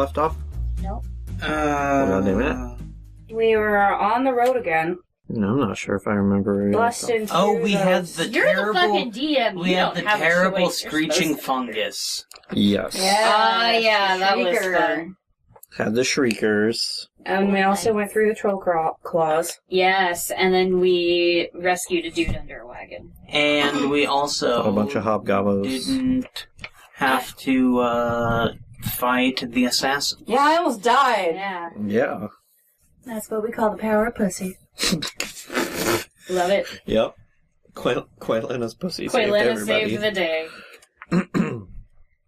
left off? Nope. Hold on a minute. We were on the road again. No, I'm not sure if I remember where we left off. Busting through Oh, we had those- the You're terrible... the fucking DM. We You had don't the have a terrible choice. You're screeching supposed to- fungus. Yes. Yeah, yeah, that was Shrieker. fun. Had the Shriekers. And we also went through the troll claws. Yes, and then we rescued a dude under a wagon. And we also... A bunch of hobgoblins. Didn't have to, fight the assassin. Yeah, I almost died. Yeah, Yeah. That's what we call the power of pussy. love it. Yep. Quaitlin's pussy saved Quaylina everybody. saved the day.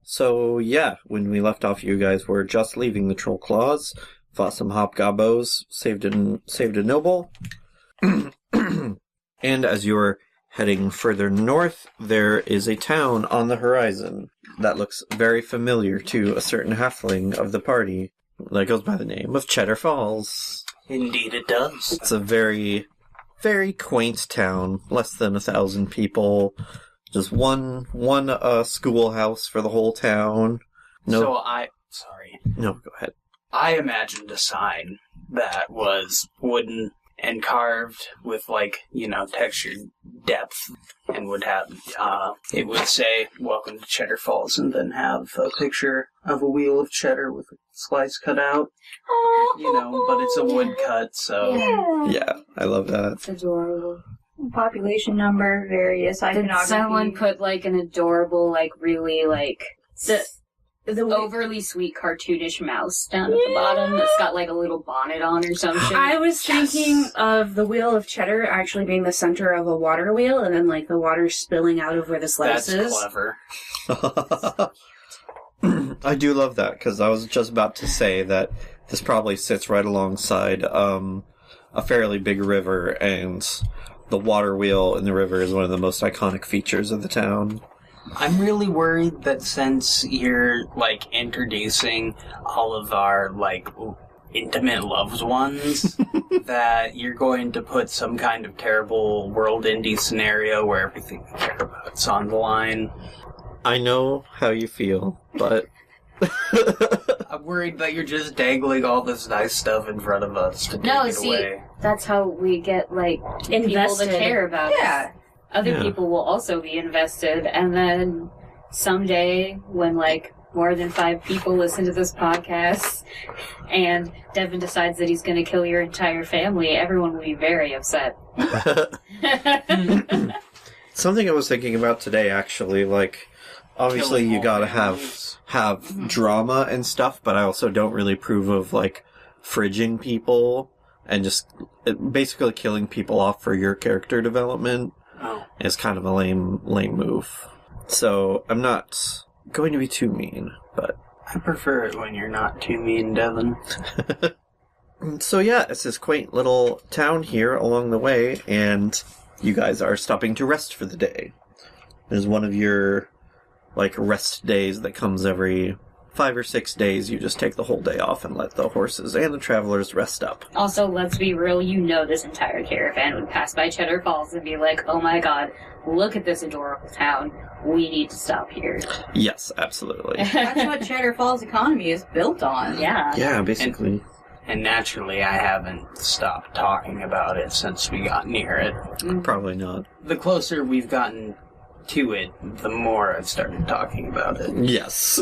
So, yeah, when we left off, you guys were just leaving the Troll Claws, fought some hobgoblins, saved a noble, and as you're heading further north, there is a town on the horizon that looks very familiar to a certain halfling of the party that goes by the name of Cheddar Falls. Indeed it does. It's a very, very quaint town, less than 1,000 people. Just one schoolhouse for the whole town. No, Sorry. no, go ahead. I imagined a sign that was wooden and carved with, textured depth, and would have, it would say, "Welcome to Cheddar Falls," and then have a picture of a wheel of cheddar with a slice cut out. But it's a wood cut, so... Yeah, I love that. It's adorable. Population number, various Did iconography. someone put, an adorable, really, the overly sweet cartoonish mouse down at the bottom that's got, a little bonnet on or some shit? I was thinking of the wheel of cheddar actually being the center of a water wheel, and then, the water spilling out over the slices. That's clever. I do love that, because I was just about to say that this probably sits right alongside a fairly big river, and the water wheel in the river is one of the most iconic features of the town. I'm really worried that since you're, introducing all of our, intimate loved ones, that you're going to put some kind of terrible world indie scenario where everything you care about is on the line. I know how you feel, but... I'm worried that you're just dangling all this nice stuff in front of us to take it away. That's how we get, people to Invested. care about Yeah. us. Other people will also be invested, and then someday, when, more than 5 people listen to this podcast, and Devin decides that he's going to kill your entire family, everyone will be very upset. Something I was thinking about today, actually, obviously Killing you all gotta families. have drama and stuff, but I also don't really approve of, fridging people and just basically killing people off for your character development is kind of a lame move. So, I'm not going to be too mean, but... I prefer it when you're not too mean, Devin. So yeah, it's this quaint little town here along the way, and you guys are stopping to rest for the day. There's one of your, rest days that comes every 5 or 6 days. You just take the whole day off and let the horses and the travelers rest up. Also, let's be real, this entire caravan would pass by Cheddar Falls and be like, oh my god, look at this adorable town. We need to stop here. Yes, absolutely. That's what Cheddar Falls' economy is built on. Yeah. Yeah, basically. And naturally, I haven't stopped talking about it since we got near it. Probably not. The closer we've gotten to it, the more I've started talking about it. Yes.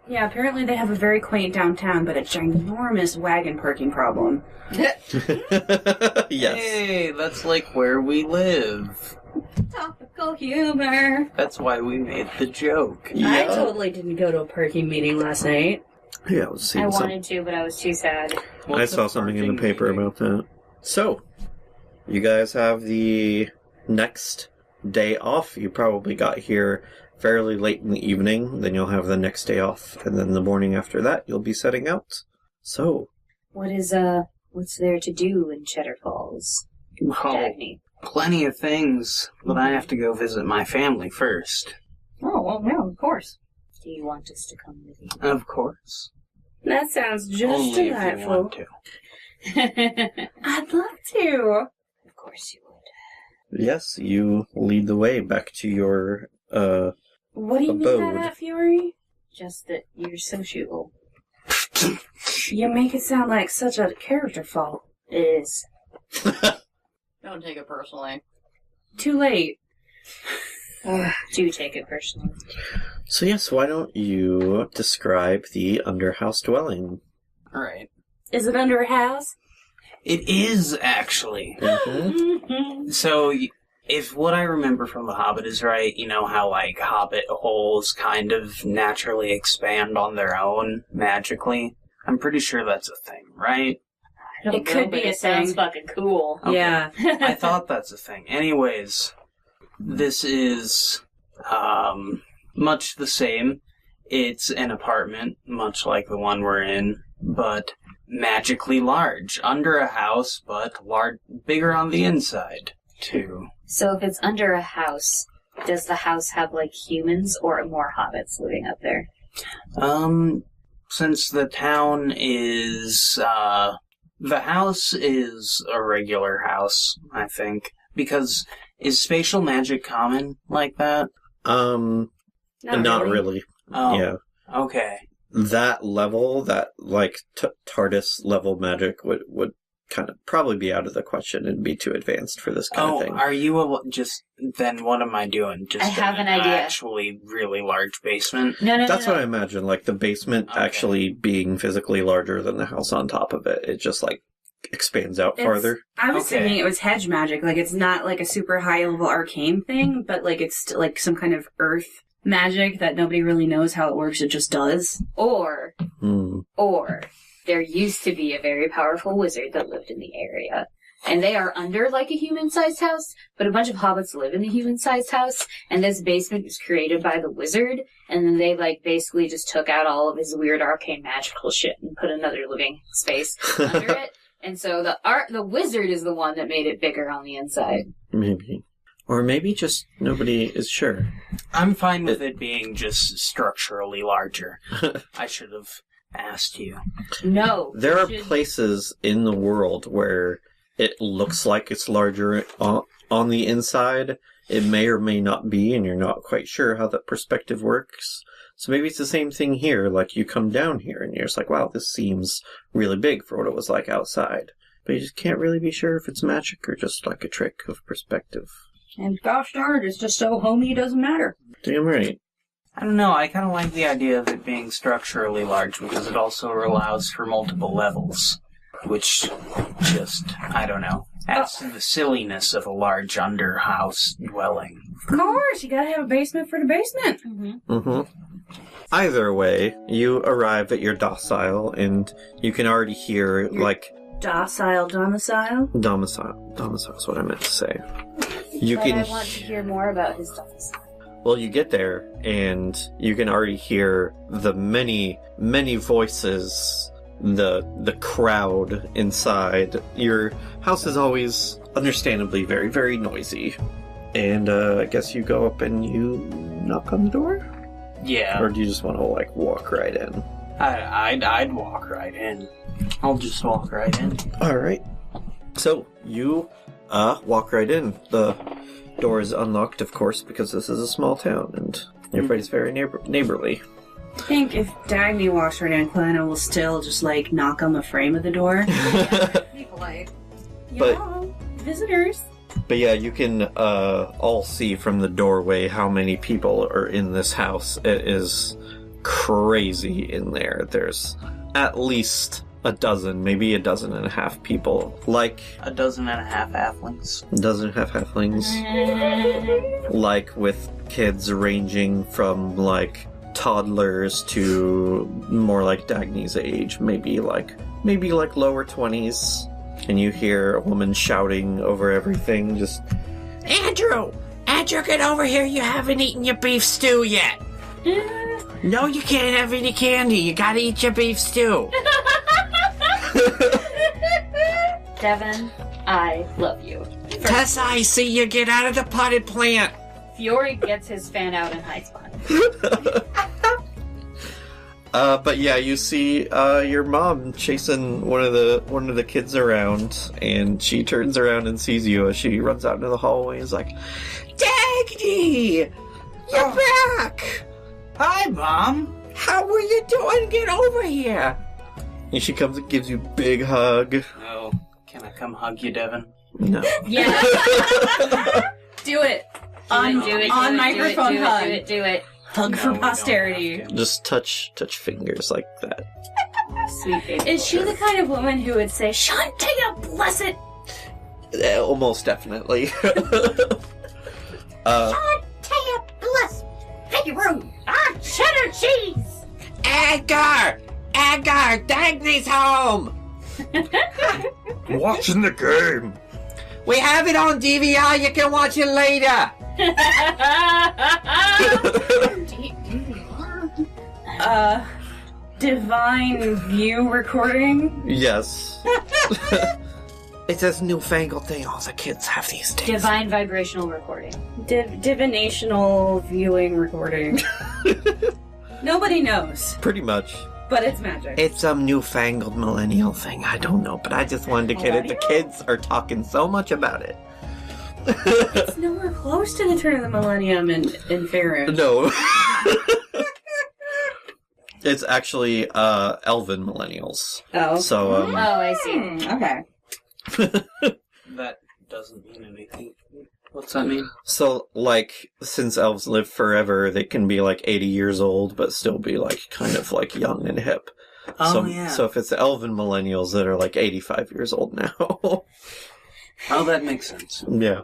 Yeah, apparently they have a very quaint downtown, but a ginormous wagon parking problem. Yes. Hey, that's where we live. Topical humor. That's why we made the joke. I Yeah. totally didn't go to a parking meeting last night. Yeah, I was seeing I some... wanted to, but I was too sad. I saw something in the paper about that. So, you guys have the next day off. You probably got here fairly late in the evening. Then you'll have the next day off. And then the morning after that, you'll be setting out. So, What's there to do in Cheddar Falls? Well, Dagney. plenty of things, but I have to go visit my family first. Oh, well, no, of course. Do you want us to come with you? Of course. That sounds just Only if you delightful. want to. I'd love to. Of course you would. yes, you lead the way back to your, What do you mean by Abode. that, Fury? Just that you're sociable. You make it sound like such a character fault. It is. Don't take it personally. Too late. Do take it personally. So yes, why don't you describe the underhouse dwelling? Alright. Is it under a house? It is, actually. Mm-hmm. So, if what I remember from The Hobbit is right, you know how, like, hobbit holes kind of naturally expand on their own, magically? I'm pretty sure that's a thing, right? I don't It could know, be but a it sounds thing. fucking cool. Okay. Yeah. I thought that's a thing. Anyways, this is, much the same. It's an apartment, much like the one we're in, but magically large. Under a house, but bigger on the inside, too. So if it's under a house, does the house have, like, humans or more hobbits living up there? Since the town is, the house is a regular house, I think. Because, is spatial magic common like that? Not really. Oh, Yeah. okay. That level, that, like, TARDIS level magic would kind of probably be out of the question and be too advanced for this kind of thing. Are you then what am I doing? Just I have in an idea. Actually really large basement? No. That's what I imagine, like, the basement Okay. actually being physically larger than the house on top of it. It just, like, expands out farther. I was Okay. thinking it was hedge magic. Like, it's not like a super high level arcane thing, but like it's like some kind of earth magic that nobody really knows how it works. It just does. Or Hmm. there used to be a very powerful wizard that lived in the area. And they are under, like, a human-sized house, but a bunch of hobbits live in the human-sized house, and this basement was created by the wizard, and then they, like, basically just took out all of his weird arcane magical shit and put another living space under it. And so the wizard is the one that made it bigger on the inside. Maybe. Or maybe just nobody is sure. I'm fine with it being just structurally larger. I should have asked you. No. There are you should- places in the world where it looks like it's larger on the inside. It may or may not be, and you're not quite sure how that perspective works. So maybe it's the same thing here. Like, you come down here and you're just like, wow, this seems really big for what it was like outside. But you just can't really be sure if it's magic or just like a trick of perspective. And gosh darn it, it's just so homey it doesn't matter. Damn right. I don't know, I kind of like the idea of it being structurally large because it also allows for multiple levels. Which just, I don't know, adds to the silliness of a large underhouse dwelling. Of course, you gotta have a basement for the basement. Mm-hmm. Mm-hmm. Either way, you arrive at your docile, and you can already hear, like... Domicile. Domicile. Domicile is what I meant to say. You But can... I want to hear more about his thoughts. Well, you get there, and you can already hear the many, many voices, the crowd inside. Your house is always, understandably, very, very noisy. And I guess you go up and you knock on the door? Yeah, Or do you just want to, like, walk right in? I'd walk right in. I'll just walk right in. Alright. So, you walk right in. The door is unlocked, of course, because this is a small town, and everybody's very neighborly. I think if Dagney walks right in, Kalana will still just like knock on the frame of the door. Be polite. But- Y'all, visitors. But yeah, you can all see from the doorway how many people are in this house. It is crazy in there. There's at least a dozen, maybe a dozen and a half people. Like, A dozen and a half halflings. a dozen and a half halflings. Like, with kids ranging from, like, toddlers to more like Dagney's age. Maybe like lower 20s. And you hear a woman shouting over everything, just, Andrew, get over here, you haven't eaten your beef stew yet. No, you can't have any candy, you gotta eat your beef stew. Devin, I love you. Tessa, I see you, get out of the potted plant. Fiore gets his fan out and hides behind him. But yeah, you see your mom chasing one of the kids around, and she turns around and sees you as she runs out into the hallway and is like, Dagney! You're back! Hi, Mom! How are you doing? Get over here! And she comes and gives you a big hug. Oh, can I come hug you, Devin? No. Yeah. Do it. Do it, On microphone hug. Do it. Hug No, for we don't posterity. have to. Just touch fingers like that. Sweet baby. Is she the kind of woman who would say, Shantea, bless it? Almost definitely. Shantea, bless. Hey, rude. Cheddar cheese. Edgar, Dagney's home. Watching the game. We have it on DVR. You can watch it later. Divine view recording? Yes. It's this newfangled thing all the kids have these days. Divine vibrational recording. Divinational viewing recording. Nobody knows, Pretty much. but it's magic. It's some newfangled millennial thing. I don't know, but I just wanted to get it. The kids are talking so much about it. It's nowhere close to the turn of the millennium in Faerun. No. It's actually elven millennials. Oh. So Oh, I see. Okay. That doesn't mean anything. What's that mean? so like since elves live forever, they can be like 80 years old but still be like kind of like young and hip. Oh, yeah. So if it's the elven millennials that are like 85 years old now. Oh, that makes sense. Yeah.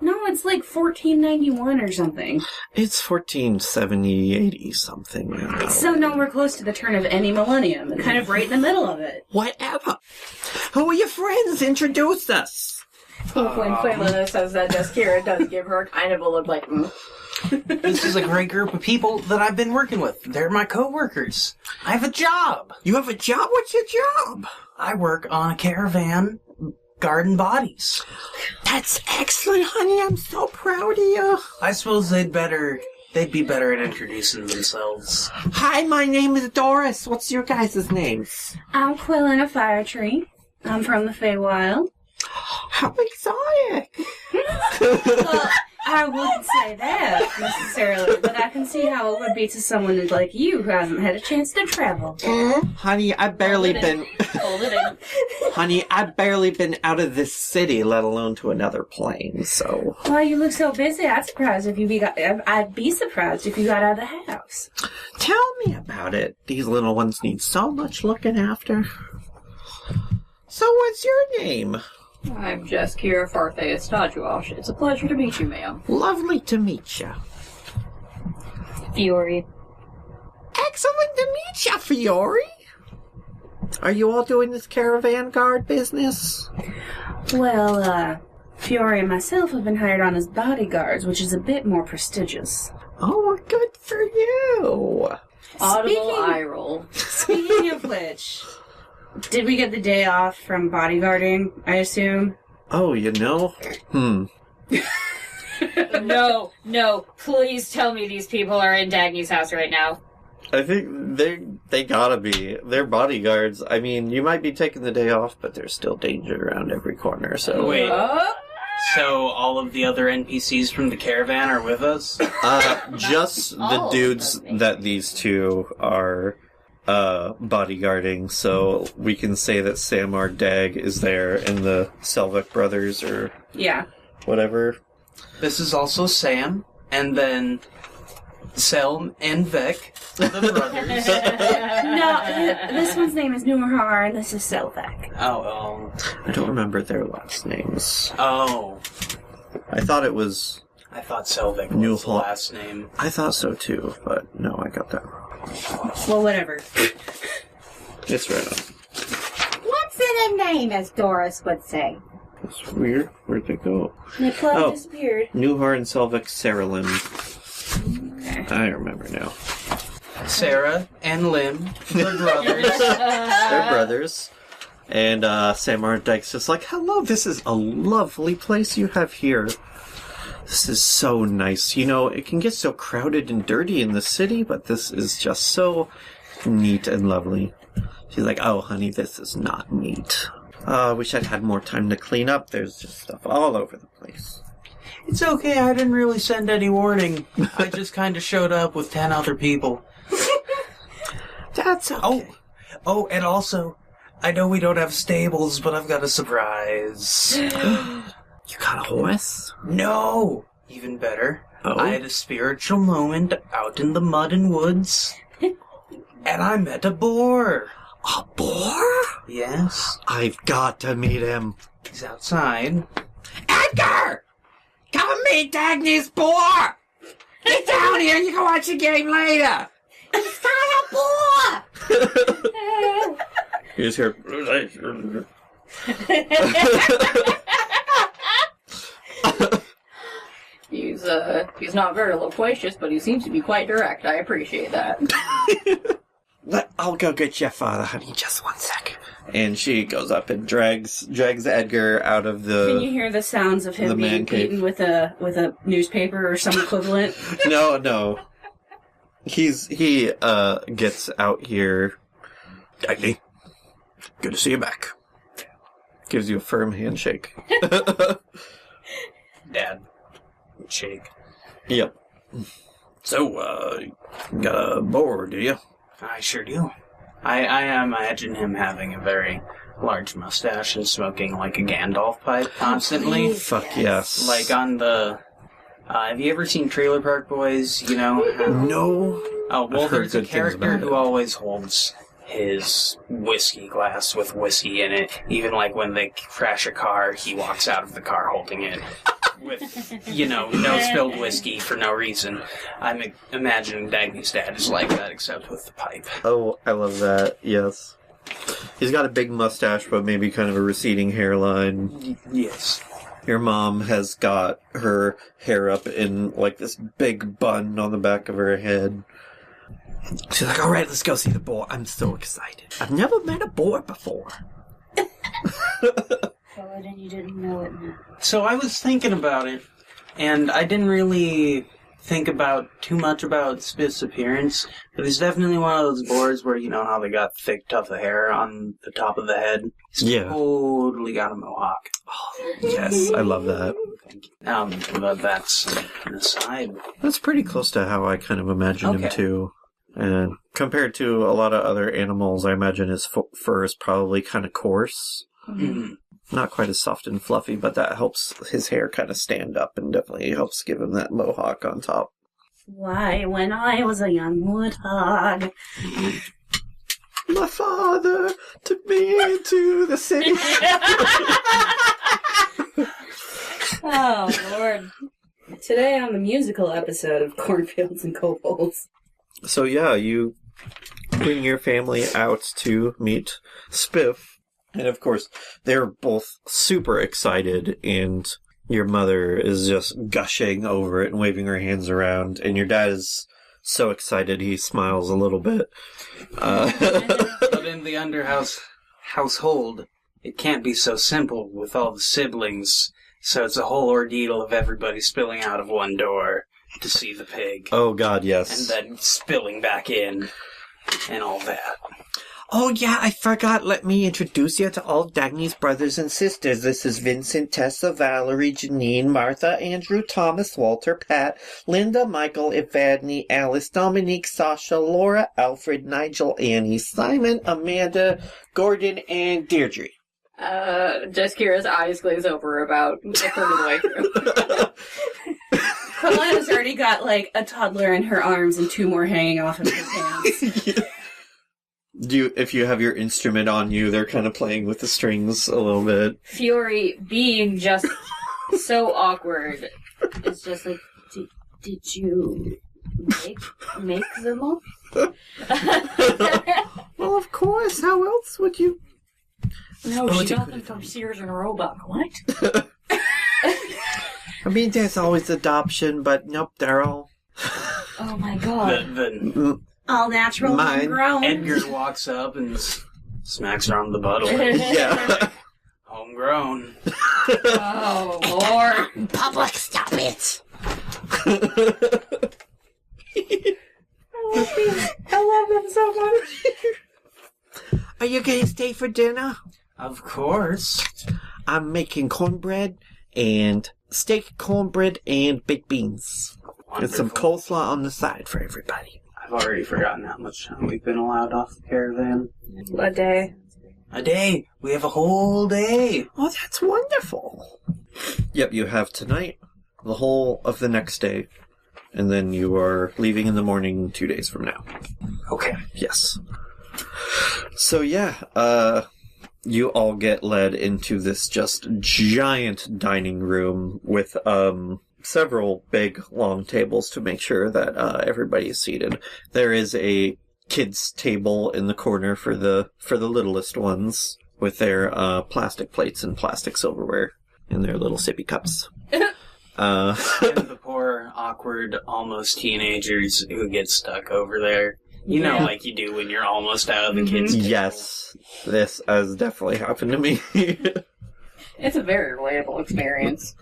No, it's like 1491 or something. It's 1470, 80 something. It's so nowhere close to the turn of any millennium. Kind of right in the middle of it. Whatever. Who are your friends? Introduce us. When Quinlan says that, Kira does give her kind of a look like, This is a great group of people that I've been working with. They're my co-workers. I have a job. You have a job? What's your job? I work on a caravan garden bodies. That's excellent, honey. I'm so proud of you. I suppose they'd be better at introducing themselves. Hi, my name is Doris. What's your guys' names? I'm Quillen a Fire Tree. I'm from the Feywild. How exotic. Well, I wouldn't say that necessarily, but I can see how it would be to someone like you who hasn't had a chance to travel. Honey, I've barely been... Hold it in. Honey, I've barely been out of this city, let alone to another plane, so... Well, you look so busy. I'd be surprised if you got out of the house. Tell me about it. These little ones need so much looking after. So what's your name? I'm Jess Kira Fartheus Tajuosh. It's a pleasure to meet you, ma'am. Lovely to meet you. Fiore. Excellent to meet you, Fiore. Are you all doing this caravan guard business? Well, Fiore and myself have been hired on as bodyguards, which is a bit more prestigious. Oh, well, good for you. Audible eye roll. Speaking of which, did we get the day off from bodyguarding, I assume? Oh, you know? No, please tell me these people are in Dagney's house right now. I think they gotta be. They're bodyguards. I mean, you might be taking the day off, but there's still danger around every corner, so... Wait, so all of the other NPCs from the caravan are with us? Just the all of dudes them, that these two are bodyguarding, so we can say that Samar Dag is there and the Selvik brothers or Yeah. whatever. This is also Sam, and then Selm and Vec, the brothers. No, this one's name is Numerhar, and this is Selvek. Oh. I don't remember their last names. Oh. I thought it was... I thought Selvik New was the Hall. last name. I thought so too, but no, I got that wrong. Well, whatever. It's right on. What's in a name, as Doris would say? It's weird. Where'd they go? The plug Oh. disappeared. Nuhar and Selvik Saralim. I remember now. Sarah and Lim, the brothers. They're brothers. And Samar Dyke's just like, hello, this is a lovely place you have here. This is so nice. You know, it can get so crowded and dirty in the city, but this is just so neat and lovely. She's like, oh, honey, this is not neat. Wish I'd had more time to clean up. There's just stuff all over the place. It's okay, I didn't really send any warning. I just kind of showed up with 10 other people. That's okay. Oh, and also, I know we don't have stables, but I've got a surprise. You got a horse? No! Even better. Oh? I had a spiritual moment out in the mud and woods, and I met a boar. A boar? Yes. I've got to meet him. He's outside. Edgar! Come and meet Dagney's boar! Get down here and you can watch the game later! It's got a boar! Here's her. He's not very loquacious, but he seems to be quite direct. I appreciate that. I'll go get your father, honey. Just 1 sec. And she goes up and drags Edgar out of the. Can you hear the sounds of him being beaten with a newspaper or some equivalent? No. He gets out here. Dagney, good to see you back. Gives you a firm handshake. Dad. Shake. Yep. So, got a boar, do you? I sure do. I imagine him having a very large mustache and smoking like a Gandalf pipe constantly. Fuck yes. Like on the... have you ever seen Trailer Park Boys? You know? No. Oh, well, I've heard there's a good things character about who it. always holds his whiskey glass with whiskey in it. Even like when they crash a car, he walks out of the car holding it. With, no spilled whiskey for no reason. I'm imagining Dagney's dad is like that, except with the pipe. Oh, I love that. Yes. He's got a big mustache, but maybe kind of a receding hairline. Yes. Your mom has got her hair up in, like, this big bun on the back of her head. She's like, alright, let's go see the boar. I'm so excited. I've never met a boar before. Oh, then you didn't know it. So I was thinking about it, and I didn't really think about too much about Spiff's appearance, but he's definitely one of those boars where you know how they got thick tuft of hair on the top of the head? He's Yeah. totally got a mohawk. Oh, yes, I love that. Thank you. But that's an aside. That's pretty close to how I kind of imagined him, Okay. too. And compared to a lot of other animals, I imagine his fur is probably kind of coarse. Mhm. Not quite as soft and fluffy, but that helps his hair kind of stand up and definitely helps give him that mohawk on top. Why, when I was a young woodhog. My father took me into the city. Oh, Lord. Today on the musical episode of Cornfields and Kobolds. So yeah, you bring your family out to meet Spiff. And of course, they're both super excited, and your mother is just gushing over it and waving her hands around, and your dad is so excited he smiles a little bit. But in the underhouse household, it can't be so simple with all the siblings, so it's a whole ordeal of everybody spilling out of one door to see the pig, Oh god, yes. and then spilling back in, and all that. Oh yeah, I forgot. Let me introduce you to all Dagney's brothers and sisters. This is Vincent, Tessa, Valerie, Janine, Martha, Andrew, Thomas, Walter, Pat, Linda, Michael, Evadne, Alice, Dominique, Sasha, Laura, Alfred, Nigel, Annie, Simon, Amanda, Gordon, and Deirdre. Just Kira's eyes glaze over about a third of the way through. Carolina's already got, like, a toddler in her arms and two more hanging off of her pants. If you have your instrument on you, they're kind of playing with the strings a little bit. Fury being just so awkward. It's just like, did you make them up? Well, of course. How else would you? No, Oh, she it's a got good them from Sears and Roebuck. What? I mean, there's always adoption, but nope, they're all. Oh my god. The All natural, Mine. homegrown. Edgar walks up and smacks her on the butt. Yeah. Homegrown. Oh, Lord. Public, stop it. I love them so much. Are you going to stay for dinner? Of course. I'm making cornbread and steak, cornbread, and baked beans. And some Wonderful. coleslaw on the side for everybody. I've already forgotten how much time we've been allowed off the caravan. A day. A day! We have a whole day! Oh, that's wonderful. Yep, you have tonight, the whole of the next day, and then you are leaving in the morning 2 days from now. Okay. Yes. So yeah, you all get led into this just giant dining room with several big long tables to make sure that everybody is seated. There is a kids' table in the corner for the littlest ones with their plastic plates and plastic silverware and their little sippy cups. And the poor, awkward, almost teenagers who get stuck over there. You know, like you do when you're almost out of the kids' table. Yes, this has definitely happened to me. It's a very relatable experience.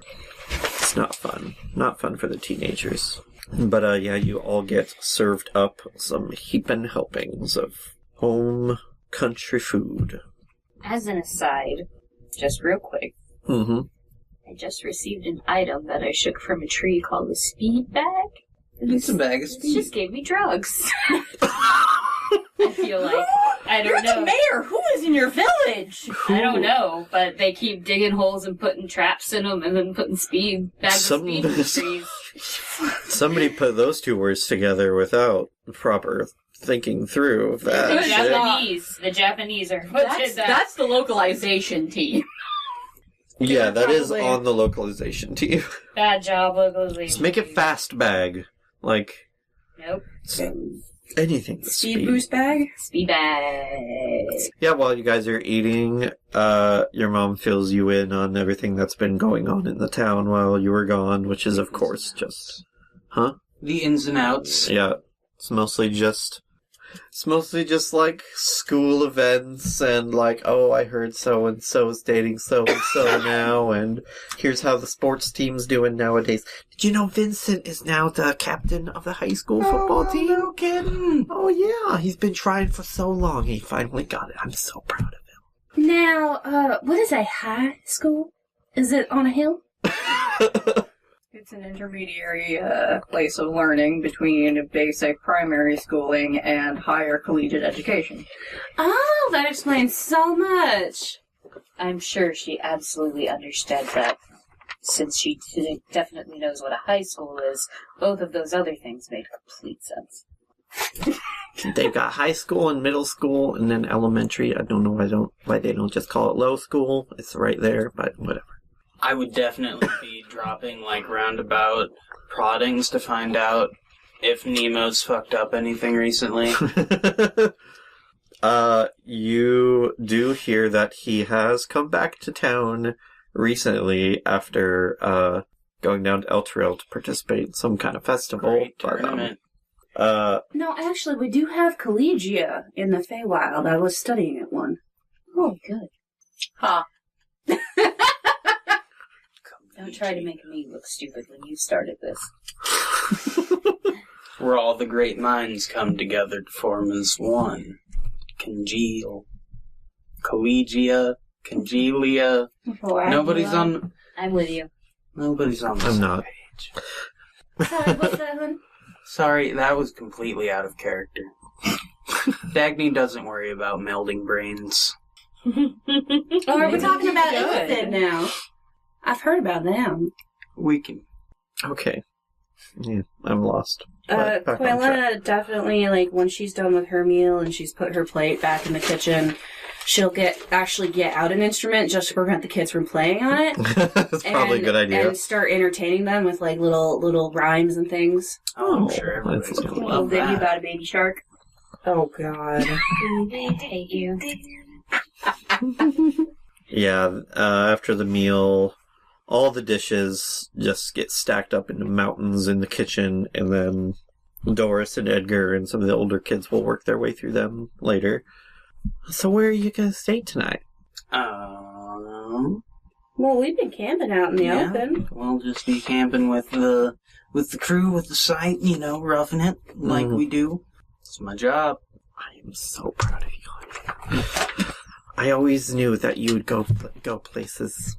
It's not fun. Not fun for the teenagers. But, yeah, you all get served up some heaping helpings of home country food. As an aside, just real quick, Mm-hmm. I just received an item that I shook from a tree called a speed bag. It's a bag of It speed. just gave me drugs. I feel like, I don't know. mayor. Who is in your village? I don't know, but they keep digging holes and putting traps in them and then putting bags of speed in the trees. Somebody put those two words together without proper thinking through of that. The shit. Japanese are what did that. That's the localization team. Yeah, that is Probably. on the localization team. Bad job, localization. Just make it fast bag. Like, Nope. anything. with Speed boost bag? Speed bag. Yeah, while you guys are eating, your mom fills you in on everything that's been going on in the town while you were gone, which is, of course, just... Huh? The ins and outs. Yeah. It's mostly just like school events and like, oh, I heard so-and-so's dating so-and-so now, and here's how the sports team's doing nowadays. Did you know Vincent is now the captain of the high school football team? No kidding. Oh, yeah. He's been trying for so long. He finally got it. I'm so proud of Now, what is a high school? Is it on a hill? him. It's an intermediary place of learning between basic primary schooling and higher collegiate education. Oh, that explains so much. I'm sure she absolutely understood that. Since she definitely knows what a high school is, both of those other things made complete sense. They've got high school and middle school and then elementary. I don't know why they don't just call it low school. It's right there, but whatever. I would definitely be dropping, like, roundabout proddings to find out if Nemo's fucked up anything recently. You do hear that he has come back to town recently after going down to El Trail to participate in some kind of festival. Great tournament. No, actually, we do have collegia in the Feywild. I was studying at one. Oh, good. Ha. Don't try to make me look stupid when you started this. Where all the great minds come together to form as one. Congeal. Collegia. Congelia. Nobody's on... I'm with you. Nobody's on the I'm same not. page. Sorry, what's that, hun? Sorry, that was completely out of character. Dagney doesn't worry about melding brains. Oh, are we talking about Good. Ethan now? I've heard about them. We can... Okay. Yeah, I'm lost. But back on track. Quilla definitely, like, when she's done with her meal and she's put her plate back in the kitchen, she'll actually get out an instrument just to prevent the kids from playing on it. That's probably a good idea. And start entertaining them with, like, little rhymes and things. Oh, I'm Oh, sure everybody's that's gonna cool. Little love video that. about a baby shark. Oh, God. Take you. Yeah, after the meal, all the dishes just get stacked up into mountains in the kitchen, and then Doris and Edgar and some of the older kids will work their way through them later. So where are you going to stay tonight? Well, we've been camping out in the Yeah. open. We'll just be camping with the crew, with the site, roughing it like we do. It's my job. I am so proud of you. I always knew that you would go places.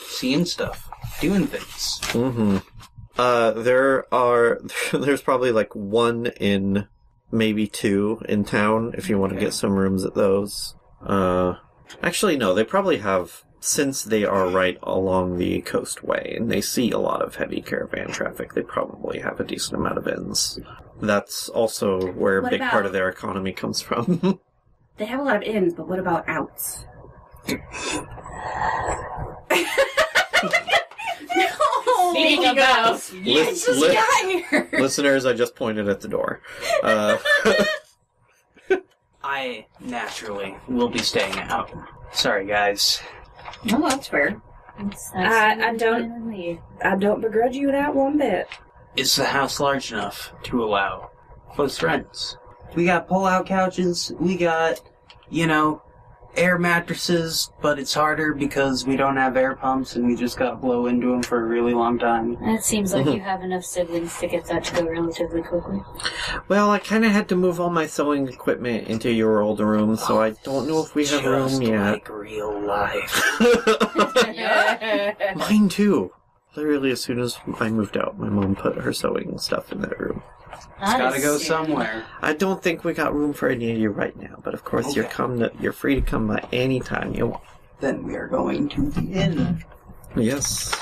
Seeing stuff. Doing things. Mm-hmm. There's probably like one in maybe 2 in town if you want to get some rooms at those. Actually, no, they probably have, since they are right along the coastway and they see a lot of heavy caravan traffic, they probably have a decent amount of inns. That's also where a big part of their economy comes from. They have a lot of inns, but what about outs? Speaking of outs, Listeners, I just pointed at the door. I naturally will be staying out. Sorry, guys. No, that's fair. I don't begrudge you that one bit. Is the house large enough to allow close friends? We got pull-out couches, we got, air mattresses, but it's harder because we don't have air pumps and we just gotta blow into them for a really long time. It seems like you have enough siblings to get that to go relatively quickly. Well, I kind of had to move all my sewing equipment into your old room, so I don't know if we have room yet. Like real life. Mine too. Literally, as soon as I moved out, my mom put her sewing stuff in that room. It's gotta go somewhere. I don't think we got room for any of you right now, but of course you're free to come by any time you want. Then we are going to the inn. Yes.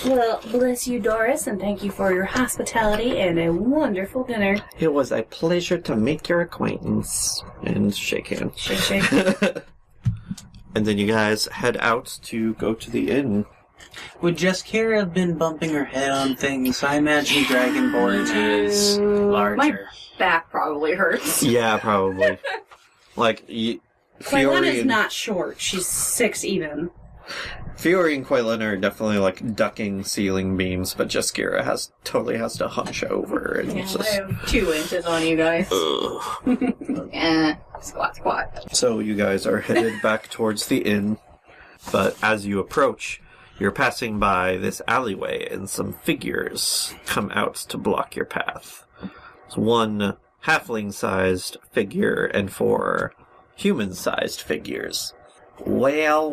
Well, bless you, Doris, and thank you for your hospitality and a wonderful dinner. It was a pleasure to make your acquaintance. And shake hands. Shake. And then you guys head out to go to the inn. Would Jeskira have been bumping her head on things? I imagine Dragonborn is larger. My back probably hurts. Yeah, probably. Like, Quaylin is not short. She's 6 even. Fiori and Quaylin are definitely like ducking ceiling beams, but Jeskira totally has to hunch over. And I have 2 inches on you guys. Squat. So you guys are headed back towards the inn, but as you approach, you're passing by this alleyway and some figures come out to block your path. It's 1 halfling-sized figure and 4 human-sized figures. Well,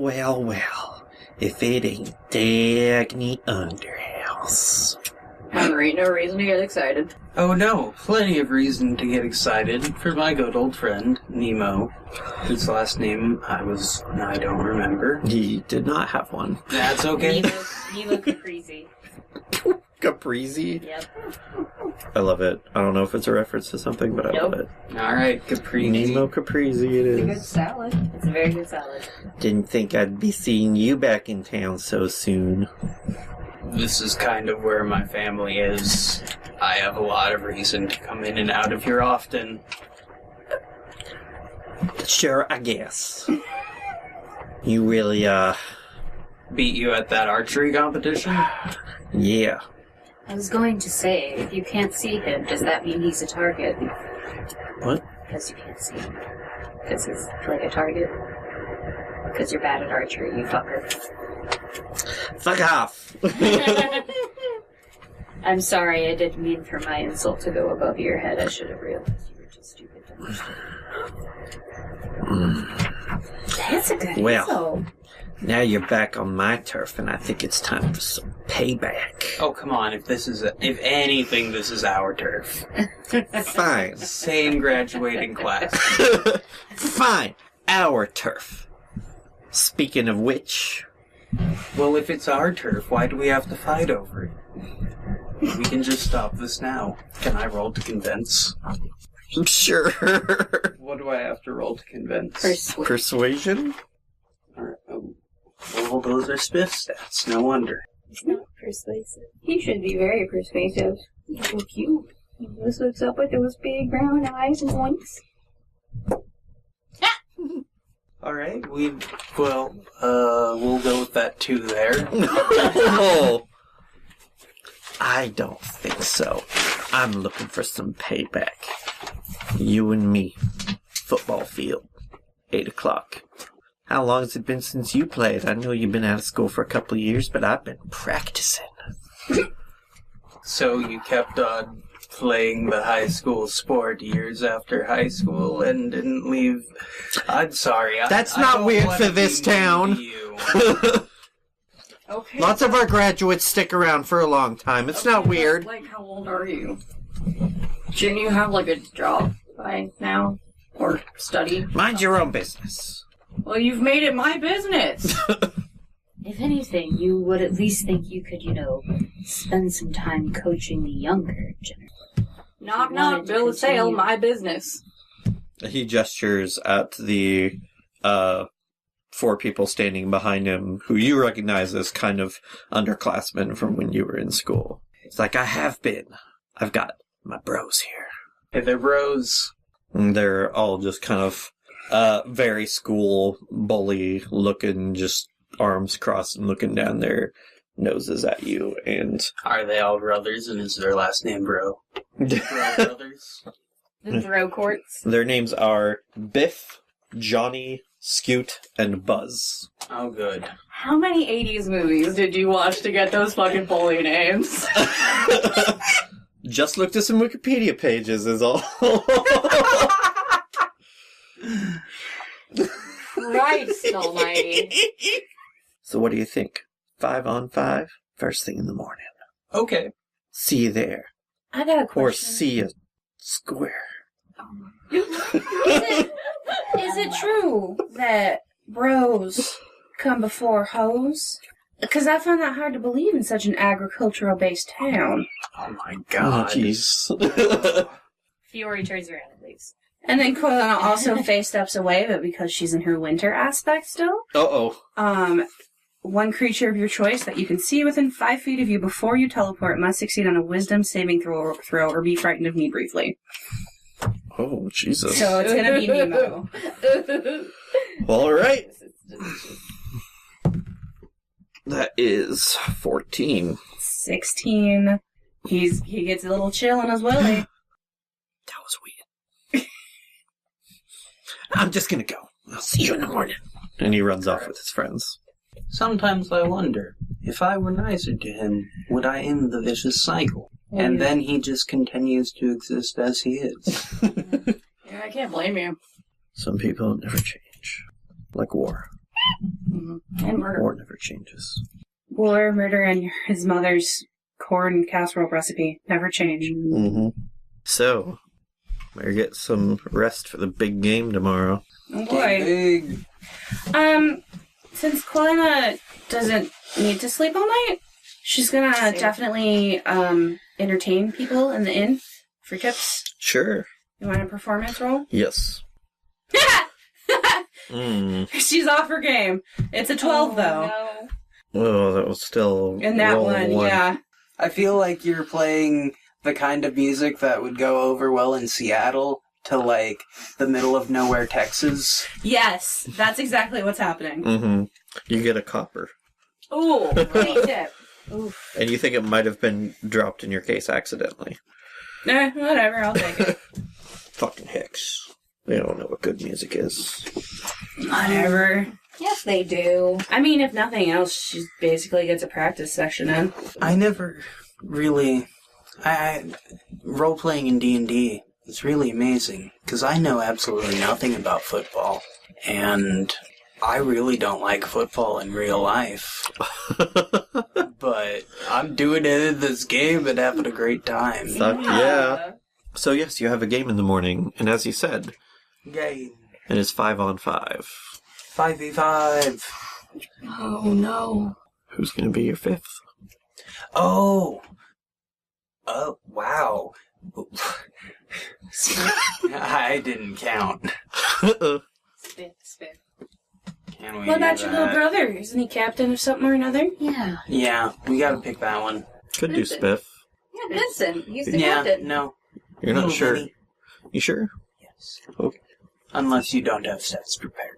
if it ain't Dagney Underhouse. There ain't no reason to get excited. Oh no, plenty of reason to get excited for my good old friend, Nemo. His last name, I don't remember. He did not have one. That's okay. Nemo Caprizi. Caprizi? Yep. I love it. I don't know if it's a reference to something, but I love it. Alright, Capri. Nemo Caprizi it It's a good is. salad. It's a very good salad. Didn't think I'd be seeing you back in town so soon. This is kind of where my family is. I have a lot of reason to come in and out of here often. Sure, I guess. You really, Beat you at that archery competition? yeah. I was going to say, if you can't see him, does that mean he's a target? What? Because you can't see him. Because he's like a target. Because you're bad at archery, you fucker. Fuck off! I'm sorry, I didn't mean for my insult to go above your head. I should have realized you were just stupid to understand. That's a good Well. insult. Now you're back on my turf, and I think it's time for some payback. Oh, come on. If anything, this is our turf. Fine. Same graduating class. Fine. Our turf. Speaking of which... Well, if it's our turf, why do we have to fight over it? We can just stop this now. Can I roll to convince? Sure. What do I have to roll to convince? Persuasion? Alright, well, those are spiff stats. No wonder. It's not persuasive. He should be very persuasive. He's so cute. He just looks up with those big brown eyes and winks. Alright, we'll go with that 2 there. Oh, I don't think so. I'm looking for some payback. You and me. Football field. 8 o'clock. How long has it been since you played? I know you've been out of school for a couple of years, but I've been practicing. So you kept on playing the high school sport years after high school and didn't leave. I'm sorry. That's I not don't weird wanna for this be mean town. to you. Okay. Lots of our graduates stick around for a long time. It's not weird. Like, how old are you? Shouldn't you have, like, a job by now? Or study? Mind your own business. Well, you've made it my business! If anything, you would at least think you could, spend some time coaching the younger generation. Knock, knock, bill of sale, my business. He gestures at the 4 people standing behind him, who you recognize as kind of underclassmen from when you were in school. It's like, I have been. I've got my bros here. Hey, they're bros. And they're all just kind of very school bully looking, just arms crossed and looking down their noses at you. And Are they all brothers, and is their last name Bro? Bro brothers? The Bro Courts. their names are Biff, Johnny, Scoot, and Buzz. Oh, good. How many 80s movies did you watch to get those fucking bully names? Just looked at some Wikipedia pages is all. Christ almighty. So what do you think? 5 on 5? First thing in the morning. Okay. See you there. I got a Or question. see you square. Is it true that bros come before hoes? Because I found that hard to believe in such an agricultural-based town. Oh my Oh, god. jeez. Fiore turns around and leaves. And then Koilana also face steps away, but because she's in her winter aspect still, Uh-oh. one creature of your choice that you can see within 5 feet of you before you teleport must succeed on a wisdom saving throw or be frightened of me briefly. Oh, Jesus. So it's gonna be Nemo. All right. That is 14. 16. He gets a little chill in his willy. That was weird. I'm just gonna go. I'll see you in the morning. And he runs off with his friends. Sometimes I wonder, if I were nicer to him, would I end the vicious cycle? And then he just continues to exist as he is. Yeah, I can't blame you. Some people never change. Like war. And murder. War never changes. War, murder, and his mother's corn casserole recipe never change. Mm-hmm. So, better get some rest for the big game tomorrow. Oh boy. Big. Since Koilana doesn't need to sleep all night, she's gonna definitely entertain people in the inn for tips. Sure. You want a performance roll? Yes. She's off her game. It's a 12 though. Oh, that was still In that roll one, yeah. I feel like you're playing the kind of music that would go over well in Seattle to, like, the middle of nowhere, Texas. Yes, that's exactly what's happening. Mm-hmm. You get a copper. Ooh, great tip. Oof. And you think it might have been dropped in your case accidentally. Whatever, I'll take it. Fucking hicks. They don't know what good music is. Whatever. Yes, they do. I mean, if nothing else, she basically gets a practice section in. I never really... role-playing in D&D is really amazing, because I know absolutely nothing about football, and I really don't like football in real life. But I'm doing it in this game and having a great time. Fuck yeah. So yes, you have a game in the morning, and as you said, Yay. it is 5 on 5. 5v5. Oh no. Who's going to be your 5th? Oh, wow. I didn't count. Spit. Can we What do about your little that? brother? Isn't he captain of something or another? Yeah. Yeah, we gotta pick that one. Could do Spiff. Yeah, Vincent. He's the Yeah, captain. no. You're not Little sure. Vinny. You sure? Yes. Okay. Unless you don't have stats prepared.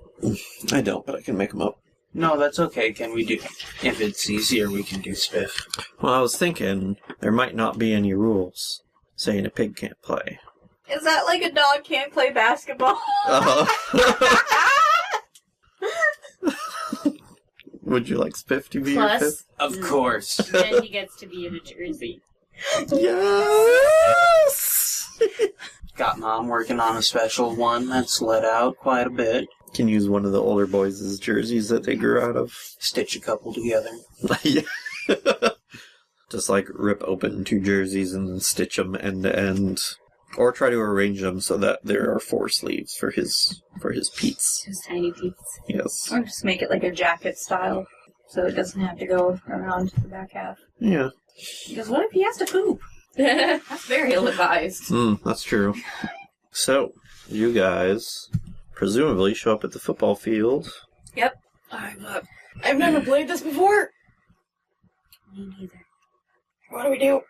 I don't, but I can make them up. No, that's okay. Can we do... If it's easier, we can do Spiff. Well, I was thinking there might not be any rules saying a pig can't play. Is that like a dog can't play basketball? Would you like Spiff to be your 5th? Plus, Of course. then he gets to be in a jersey. Yes! Got Mom working on a special one that's let out quite a bit. Can use one of the older boys' jerseys that they grew out of. Stitch a couple together. Yeah. Just like rip open 2 jerseys and then stitch them end to end. Or try to arrange them so that there are 4 sleeves for his Pete's. His tiny Pete's. Yes. Or just make it like a jacket style, so it doesn't have to go around the back half. Yeah. Because what if he has to poop? That's very ill-advised. That's true. So, you guys presumably show up at the football field. Yep. I've never played this before. Me neither. What do we do?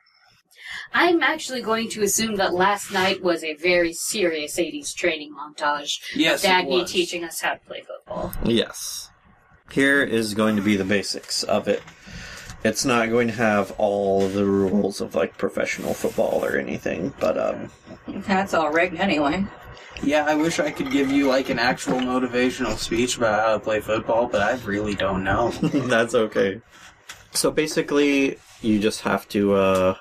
I'm actually going to assume that last night was a very serious 80s training montage. Yes, it Dagney was. teaching us how to play football. Yes. Here is going to be the basics of it. It's not going to have all of the rules of, like, professional football or anything, but, That's all rigged anyway. Yeah, I wish I could give you, like, an actual motivational speech about how to play football, but I really don't know. that's okay. So basically, you just have to,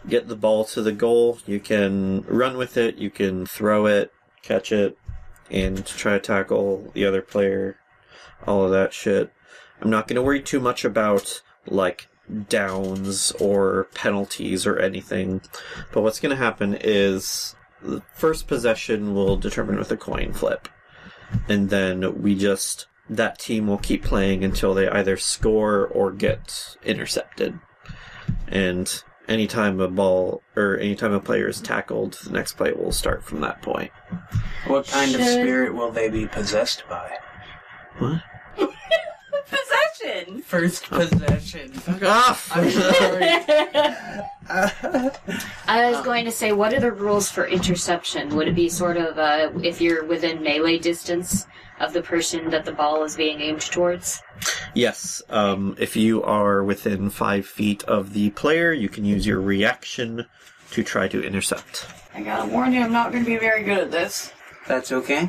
get the ball to the goal. You can run with it, you can throw it, catch it, and try to tackle the other player. All of that shit. I'm not going to worry too much about, like, downs or penalties or anything. But what's going to happen is the first possession will determine with a coin flip. And then that team will keep playing until they either score or get intercepted. And anytime a player is tackled, the next play will start from that point. What kind of spirit will they be possessed by? What? Possession! First possession. Fuck off! I'm sorry. I was going to say, what are the rules for interception? Would it be sort of, if you're within melee distance of the person that the ball is being aimed towards? Yes, if you are within 5 feet of the player, you can use your reaction to try to intercept. I gotta warn you, I'm not gonna be very good at this. That's okay.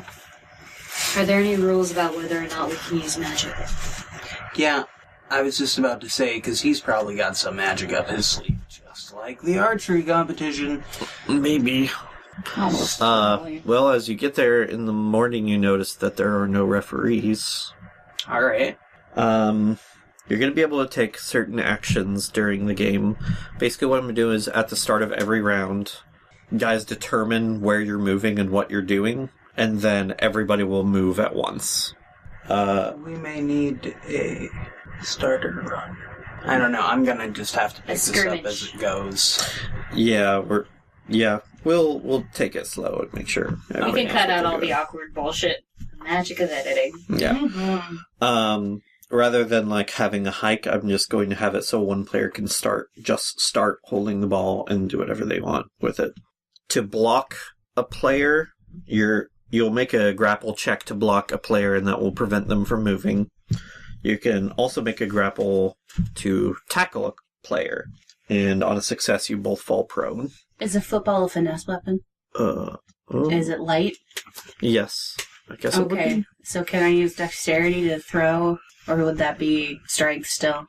Are there any rules about whether or not we can use magic? Yeah, I was just about to say, because he's probably got some magic up his sleeve, just like the archery competition. Maybe. Almost. Well, as you get there in the morning, you notice that there are no referees. Alright. You're going to be able to take certain actions during the game. Basically, what I'm going to do is, at the start of every round, guys determine where you're moving and what you're doing, and then everybody will move at once. We may need a starter run. I don't know, I'm gonna just have to pick this up as it goes. Yeah, we'll take it slow and make sure. You can cut out all the awkward bullshit. Magic of editing. Yeah. Mm-hmm. Rather than, like, having a hike, I'm just going to have it so one player can start holding the ball and do whatever they want with it. To block a player, you'll make a grapple check to block a player, and that will prevent them from moving. You can also make a grapple to tackle a player, and on a success, you both fall prone. Is a football a finesse weapon? Is it light? Yes. I guess it would Okay. be. So can I use dexterity to throw, or would that be strength still?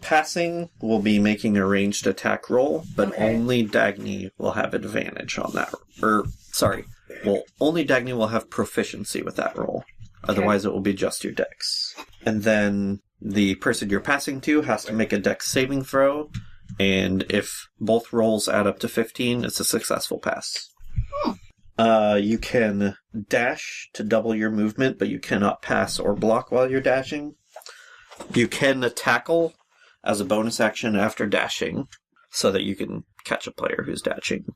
Passing will be making a ranged attack roll, but Okay. only Dagney will have advantage on that. Only Dagney will have proficiency with that roll. Otherwise, it will be just your dex. And then the person you're passing to has to make a dex saving throw, and if both rolls add up to 15, it's a successful pass. You can dash to double your movement, but you cannot pass or block while you're dashing. You can tackle as a bonus action after dashing, so that you can catch a player who's dashing.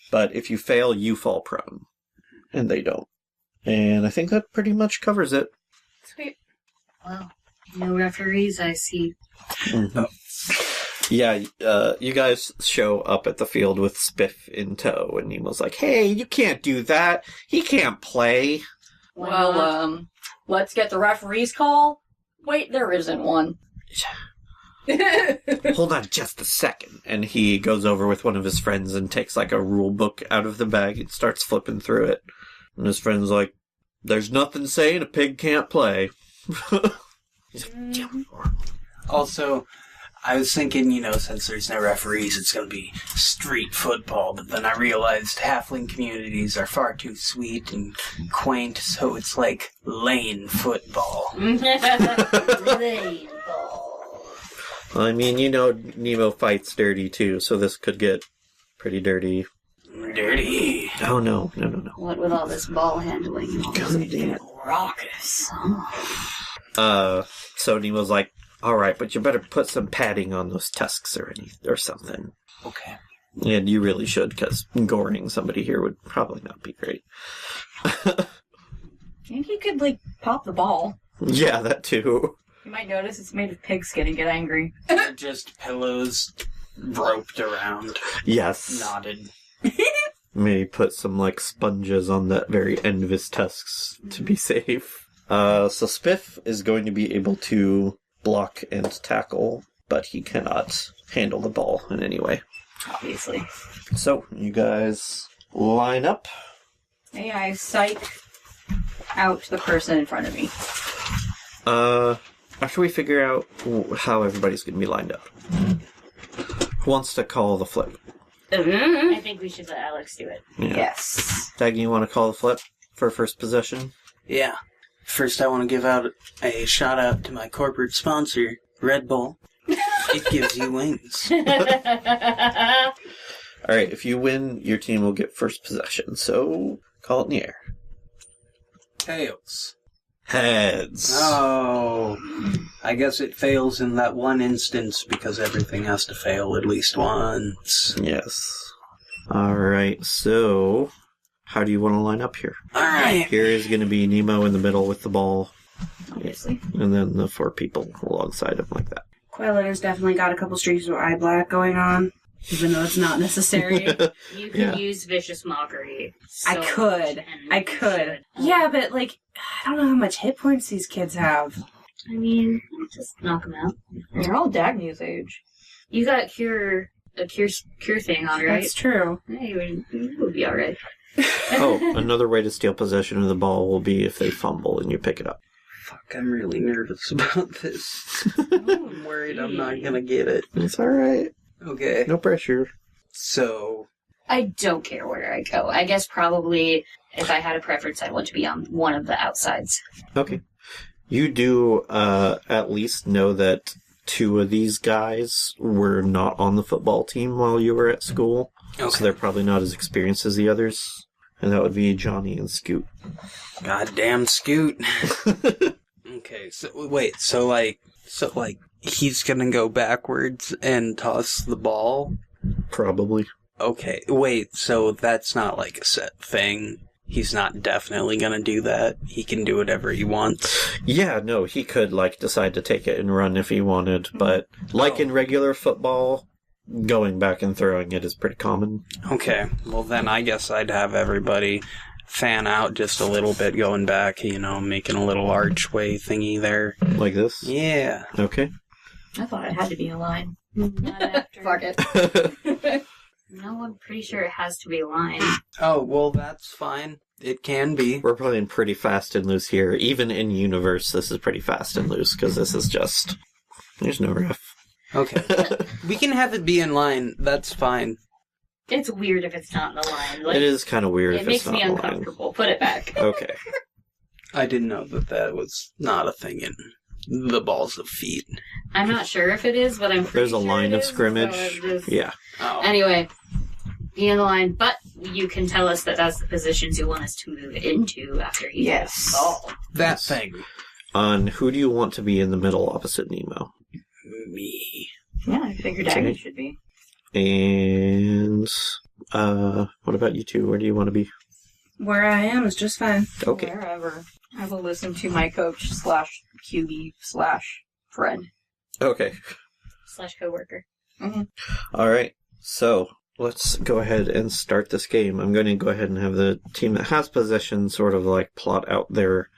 But if you fail, you fall prone. And they don't. And I think that pretty much covers it. Sweet. Well, no referees, I see. Mm-hmm. Yeah, you guys show up at the field with Spiff in tow, and Nemo's like, "Hey, you can't do that. He can't play." Why not? Well, let's get the referee's call. Wait, there isn't one. Hold on just a second. And he goes over with one of his friends and takes, like, a rule book out of the bag and starts flipping through it. And his friend's like, "There's nothing saying a pig can't play." He's like, "Yeah." Also, I was thinking, since there's no referees, it's going to be street football, but then I realized halfling communities are far too sweet and quaint, so it's like lane football. Lane ball. Well, I mean, Nemo fights dirty too, so this could get pretty dirty. Dirty. Oh, no. What with all this ball handling and all this? God damn it. Raucous. So Nemo's like, alright, but you better put some padding on those tusks or something. Okay. And you really should, because goring somebody here would probably not be great. Maybe you could, like, pop the ball. Yeah, that too. You might notice it's made of pigskin and get angry. They're just pillows roped around, Yes. knotted. Maybe put some, like, sponges on that very end of his tusks to be safe. So Spiff is going to be able to block and tackle, but he cannot handle the ball in any way. Obviously. So, you guys line up. May I psych out the person in front of me? After we figure out how everybody's going to be lined up. Who wants to call the flip? I think we should let Alex do it. Yeah. Yes. Dagney, you want to call the flip for first possession? Yeah. First, I want to give out a shout out to my corporate sponsor, Red Bull. It gives you wings. Alright, if you win, your team will get first possession, so call it in the air. Tails. Heads. Oh. I guess it fails in that one instance because everything has to fail at least once. Yes. Alright, so how do you want to line up here? Alright. Here is going to be Nemo in the middle with the ball, Obviously. and then the 4 people alongside him like that. Quaila's definitely got a couple streaks of eye black going on, even though it's not necessary. You could Yeah. use vicious mockery. I so could. much, and I you could. should. Yeah, but, like, I don't know how much hit points these kids have. I mean, just knock them out. They're all Dagney's age. You got a cure thing on, right? That's true. Hey, you would be alright. Oh, another way to steal possession of the ball will be if they fumble and you pick it up. Fuck, I'm really nervous about this. I'm worried I'm not gonna get it. It's alright. Okay. No pressure. So, I don't care where I go. I guess probably if I had a preference, I'd want to be on one of the outsides. Okay. You do at least know that 2 of these guys were not on the football team while you were at school. So they're probably not as experienced as the others. And that would be Johnny and Scoot. goddamn Scoot. Okay, so wait, so he's gonna go backwards and toss the ball? Probably. Okay, wait, so that's not like a set thing. He's not definitely gonna do that. He can do whatever he wants. Yeah, no, he could, decide to take it and run if he wanted, but in regular football, going back and throwing it is pretty common. Okay, well then I guess I'd have everybody fan out just a little bit going back, making a little archway thingy there. Like this? Yeah. Okay. I thought it had to be a line. Not after. Fuck it. No, I'm pretty sure it has to be a line. Oh, well that's fine. It can be. We're playing pretty fast and loose here. Even in universe, this is pretty fast and loose, because this is just... There's no ref. Okay. We can have it be in line. That's fine. It's weird if it's not in the line. It is kind of weird It if makes it's me not in line. uncomfortable. Put it back. Okay. I didn't know that was not a thing in the balls of feet. I'm not sure if it is, but I'm pretty There's a sure line it of is, scrimmage. so I'm just- Yeah. Oh. Anyway, be in the line, but you can tell us that that's the positions you want us to move into after he Yes. gets the ball. That thing. Who do you want to be in the middle opposite Nemo? Me. Yeah, I figured Okay. Dagney should be. And, what about you two? Where do you want to be? Where I am is just fine. Okay. Wherever. I will listen to my coach / QB / friend. Okay. / coworker. Alright. So, let's go ahead and start this game. I'm going to go ahead and have the team that has possession sort of plot out their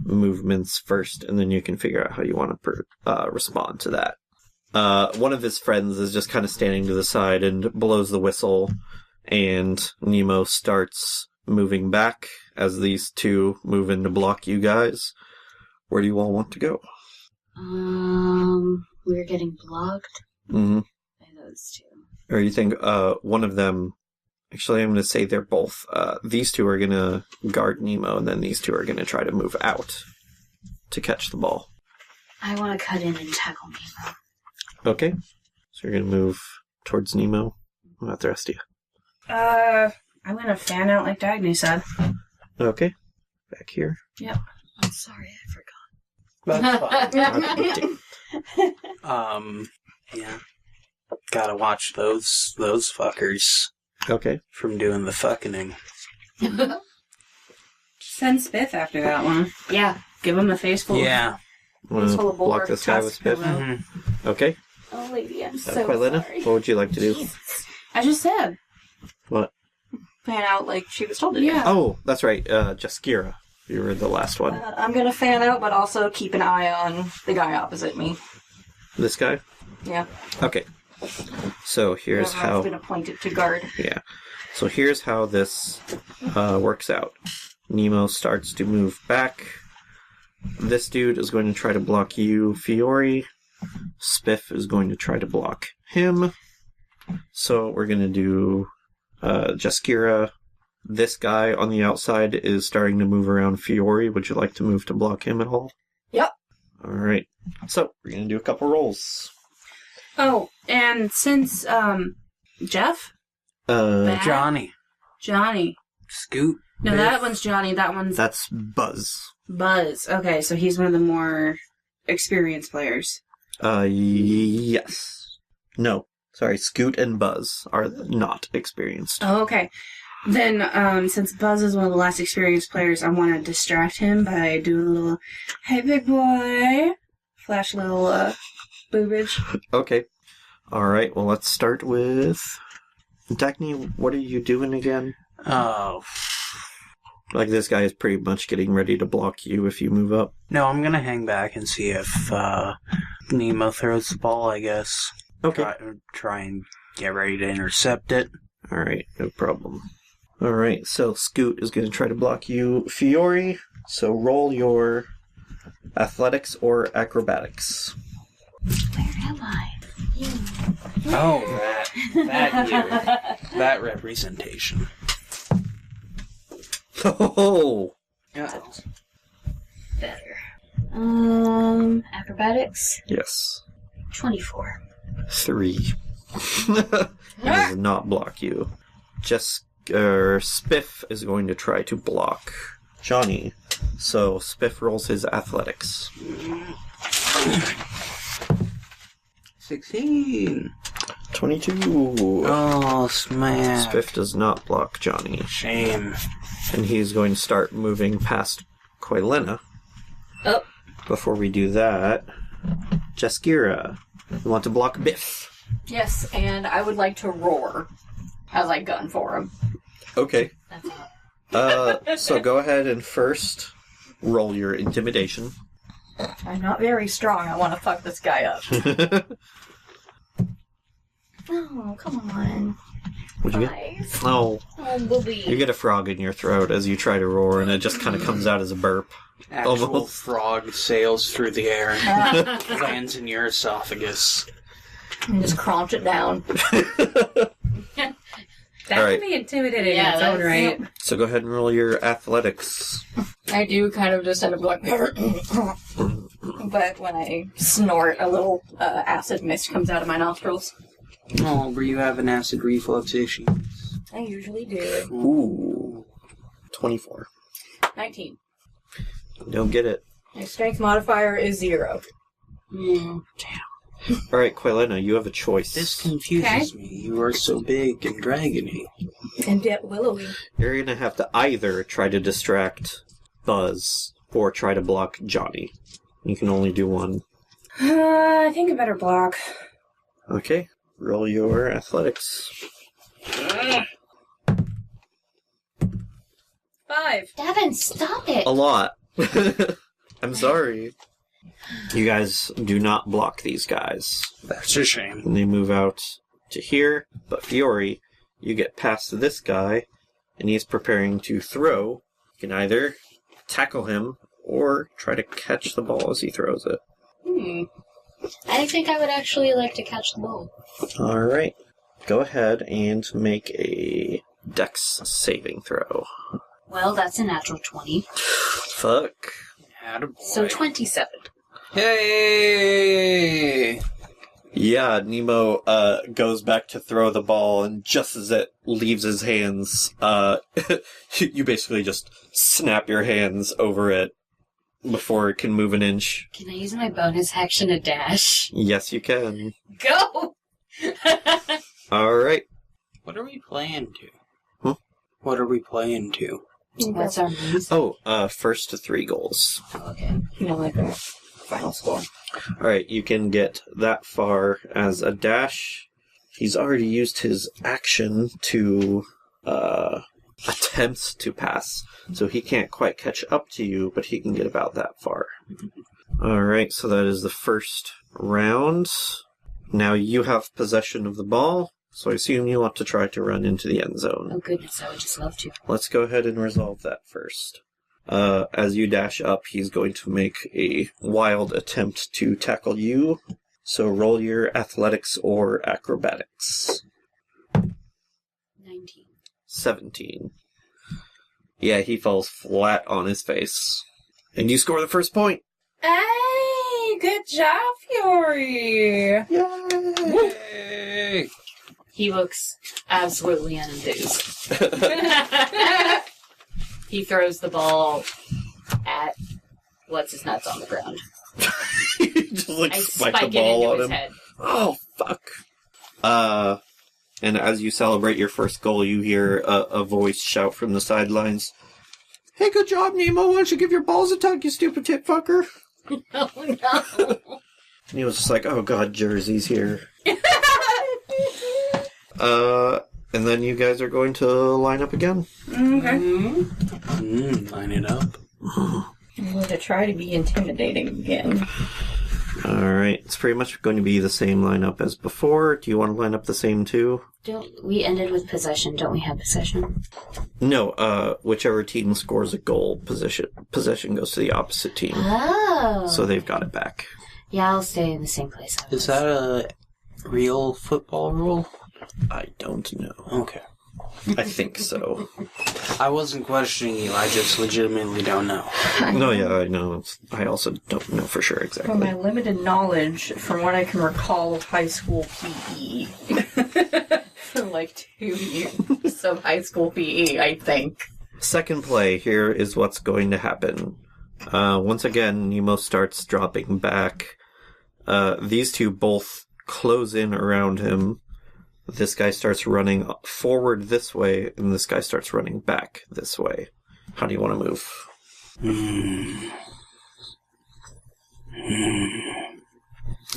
movements first, and then you can figure out how you want to respond to that. One of his friends is just kind of standing to the side and blows the whistle, and Nemo starts moving back as these 2 move in to block you guys. Where do you all want to go? We're getting blocked Mm-hmm. by those 2. Or you think one of them... Actually, I'm going to say they're both. These 2 are going to guard Nemo, and then these 2 are going to try to move out to catch the ball. I want to cut in and tackle Nemo. Okay. So you're going to move towards Nemo. What about the rest of you? I'm gonna fan out like Dagney said. Okay. Back here. Yep. I'm sorry, I forgot. That's fine. Yeah. Gotta watch those fuckers Okay. from doing the fucking. Send Spiff after that one. Yeah. Give him a face full. Yeah. Want Full to of block bulwark, this guy with tusk, Spiff? pillow. Mm-hmm. Okay. Oh, lady, I'm so Quailina, sorry. what would you like to do? I just said. What? Fan out like she was told to do. Yeah. Oh, that's right. Jaskira. You were the last one. I'm gonna fan out, but also keep an eye on the guy opposite me. This guy? Yeah. Okay. So here's Whoever how... I've been appointed to guard. Yeah. So here's how this works out. Nemo starts to move back. This dude is going to try to block you, Fiore. Spiff is going to try to block him. So we're going to do Jaskira. This guy on the outside is starting to move around Fiore. Would you like to move to block him at all? Yep. Alright. So we're going to do a couple rolls. Oh, and since Jeff, Johnny. Johnny. Scoot. No, Biff. that one's Johnny. That one's That's Buzz. Buzz. Okay, so he's one of the more experienced players. Yes. No. Sorry, Scoot and Buzz are not experienced. Oh, okay. Then, since Buzz is one of the less experienced players, I want to distract him by doing a little, "Hey, big boy," flash a little boobage. Okay. Alright, well, let's start with... Dagney, what are you doing again? Oh. Like, this guy is pretty much getting ready to block you if you move up. No, I'm gonna hang back and see if Nemo throws the ball, I guess. Okay. Try and get ready to intercept it. Alright, no problem. Alright, so Scoot is going to try to block you, Fiore. So roll your athletics or acrobatics. Where am I? Oh, that you. That representation. Oh! Yeah. Better. Acrobatics? Yes. 24. 3. It does not block you. Spiff is going to try to block Johnny. So Spiff rolls his athletics. 16. 22. Oh, smash. Spiff does not block Johnny. Shame. And he's going to start moving past Quailina. Oh. Before we do that, Jaskira, you want to block Biff? Yes, and I would like to roar as I gun for him. Okay. That's hot. So go ahead and first roll your intimidation. I'm not very strong. I want to fuck this guy up. Oh, come on. What'd you get? Oh, Oh, booby. you get a frog in your throat as you try to roar, and it just kind of comes out as a burp. Actual Almost. frog sails through the air and lands in your esophagus. And just crunched it down. That Alright. can be intimidating Yeah, in its own that's- right. So go ahead and roll your athletics. I do kind of just end up going, but when I snort, a little acid mist comes out of my nostrils. Oh, were you having acid reflux issues? I usually do. Ooh. 24. 19. Don't get it. My strength modifier is 0. Alright, Quailina, you have a choice. This confuses me. You are so big and dragony. And yet willowy. You're gonna have to either try to distract Buzz or try to block Johnny. You can only do one. I think a better block. Okay, roll your athletics. 5. Devin, stop it. A lot. I'm sorry. You guys do not block these guys. That's a shame. And they move out to here, but Fiore, you get past this guy, and he's preparing to throw. You can either tackle him or try to catch the ball as he throws it. I think I would actually like to catch the ball. Alright. Go ahead and make a dex saving throw. Well, that's a natural 20. Fuck. Attaboy. So 27. Hey! Yeah, Nemo goes back to throw the ball, and just as it leaves his hands, you basically just snap your hands over it before it can move an inch. Can I use my bonus action to dash? Yes, you can. Go! Alright. What are we playing to? Huh? What are we playing to? What's our moves? Oh, first to 3 goals. Oh, okay. Final score. Alright, you can get that far as a dash. He's already used his action to attempt to pass, so he can't quite catch up to you, but he can get about that far. Alright, so that is the first round. Now you have possession of the ball, so I assume you want to try to run into the end zone. Oh goodness, I would just love to. Let's go ahead and resolve that first. As you dash up, he's going to make a wild attempt to tackle you. So roll your athletics or acrobatics. 19. 17. Yeah, he falls flat on his face. And you score the first point. Hey, good job, Fury. Yay! He looks absolutely unenthused. He throws the ball at what's-his-nuts on the ground. You just I spike spike the it ball into on his him. head. Oh, fuck. And as you celebrate your first goal, you hear a voice shout from the sidelines. Hey, good job, Nemo. Why don't you give your balls a tug, you stupid tit fucker? Oh no. And he was just like, oh god, Jersey's here. And then you guys are going to line up again. Okay. Line it up. I'm going to try to be intimidating again. Alright, it's pretty much going to be the same lineup as before. Do you want to line up the same too? Don't we ended with possession? Don't we have possession? No, whichever team scores a goal, possession goes to the opposite team. Oh. So they've got it back. Yeah, I'll stay in the same place. Is that a real football rule? I don't know. Okay. I think so. I wasn't questioning you, I just legitimately don't know. No, yeah, I know. I also don't know for sure From my exactly. limited knowledge, from what I can recall of high school PE, for like 2 years of high school PE, I think. Second play, here is what's going to happen. Once again, Nemo starts dropping back. These two both close in around him. This guy starts running forward this way, and this guy starts running back this way. How do you want to move?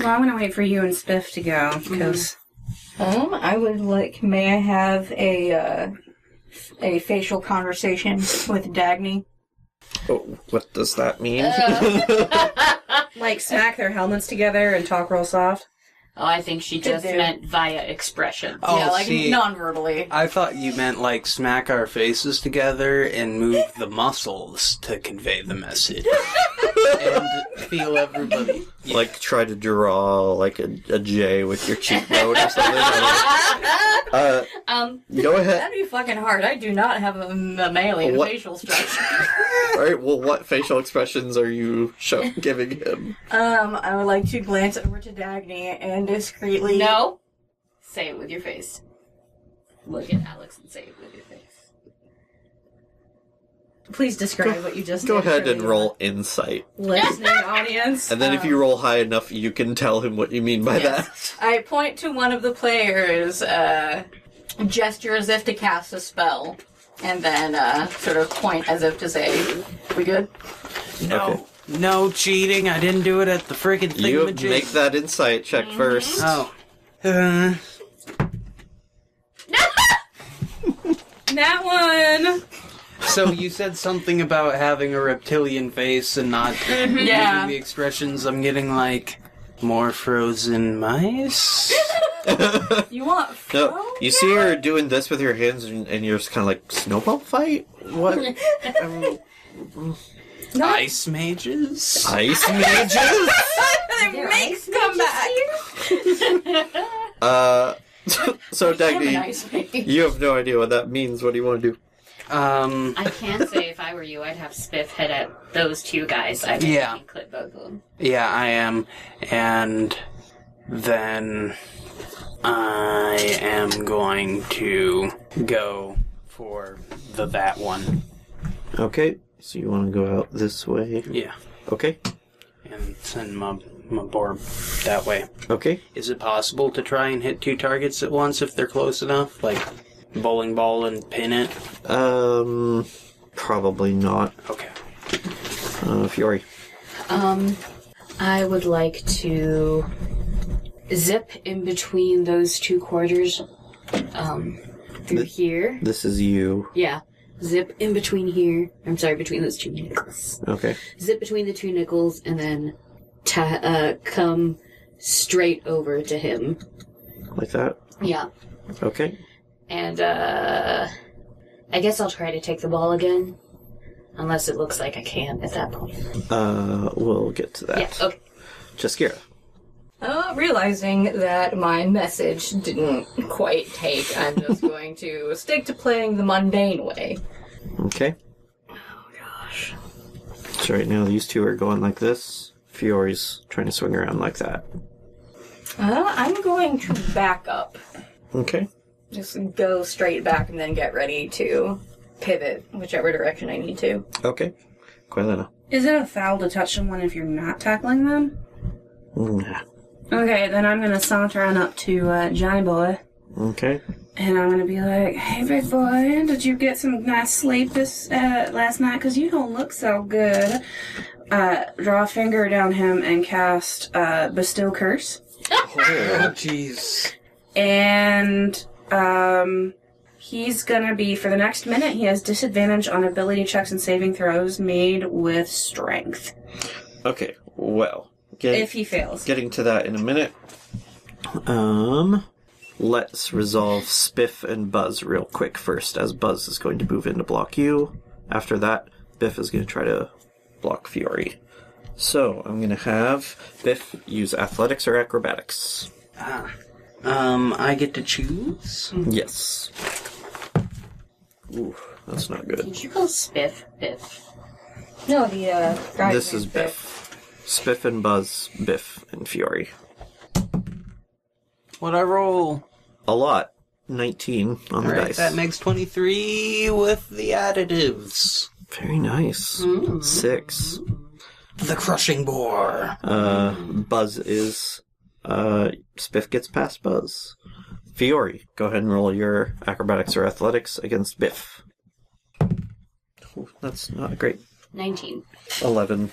Well, I'm going to wait for you and Spiff to go, because... I would like, may I have a facial conversation with Dagney? Oh, what does that mean? like, smack their helmets together and talk real soft. Oh, I think she just do. meant via expression. Oh, yeah, like see, non-verbally. I thought you meant like smack our faces together and move the muscles to convey the message. And feel everybody. Yeah. Like, try to draw, like, a J with your cheekbone or something? Go ahead. That'd be fucking hard. I do not have a mammalian What? facial structure. Alright, well, what facial expressions are you giving him? I would like to glance over to Dagney and discreetly... No. Say it with your face. Look at Alex and say it with your face. Please describe what you just Go did. ahead for and the roll insight. listening audience. And then if you roll high enough, you can tell him what you mean by that. I point to one of the players, gesture as if to cast a spell, and then sort of point as if to say, we good? No. Okay. No cheating, I didn't do it at the friggin' You thingamajig. make that insight check first. Oh. That one! So you said something about having a reptilian face and not Yeah. the expressions. I'm getting like more frozen mice. You want No, you see her doing this with your hands, and you're just kind of like, snowball fight? What? Ice mages? Ice mages? It makes comeback! So Dagney, nice mate. you have no idea what that means. What do you want to do? I can say if I were you, I'd have Spiff head at those two guys. I'd Yeah. clip both of them. Yeah, I am. And then I am going to go for that one. Okay, so you want to go out this way? Yeah. Okay. And send my board that way. Okay. Is it possible to try and hit 2 targets at once if they're close enough? Like bowling ball and pin it? Probably not. Okay. Fury. I would like to zip in between those 2 quarters, through here. This is you. Yeah. Zip in between here. I'm sorry, between those 2 nickels. Okay. Zip between the 2 nickels and then come straight over to him. Like that? Yeah. Okay. And, I guess I'll try to take the ball again. Unless it looks like I can at that point. We'll get to that. Yeah, okay. Jaskira. Realizing that my message didn't quite take, I'm just going to stick to playing the mundane way. Okay. Oh, gosh. So right now these 2 are going like this. Fiore's trying to swing around like that. I'm going to back up. Okay. Just go straight back and then get ready to pivot whichever direction I need to. Okay. Quailena. Is it a foul to touch someone if you're not tackling them? Nah. Okay, then I'm gonna saunter on up to Johnny Boy. Okay. And I'm gonna be like, "Hey, big boy, did you get some nice sleep this last night? Because you don't look so good." Draw a finger down him and cast Bestow Curse. Oh, jeez. And he's gonna be, for the next minute, he has disadvantage on ability checks and saving throws made with strength. Okay. Well. If he fails. Getting to that in a minute. Let's resolve Spiff and Buzz real quick first, as Buzz is going to move in to block you. After that, Biff is going to try to block Fury. So, I'm going to have Biff use athletics or acrobatics. I get to choose? Yes. Ooh, that's not good. Did you call Spiff Biff? No, the guy. This is Biff. Spiff and Buzz, Biff, and Fury. What'd I roll? A lot. 19 on the Alright, dice. that makes 23 with the additives. Very nice. 6. The crushing bore. Buzz is... Spiff gets past Buzz. Fiore, go ahead and roll your acrobatics or athletics against Biff. Ooh, that's not great. 19. 11.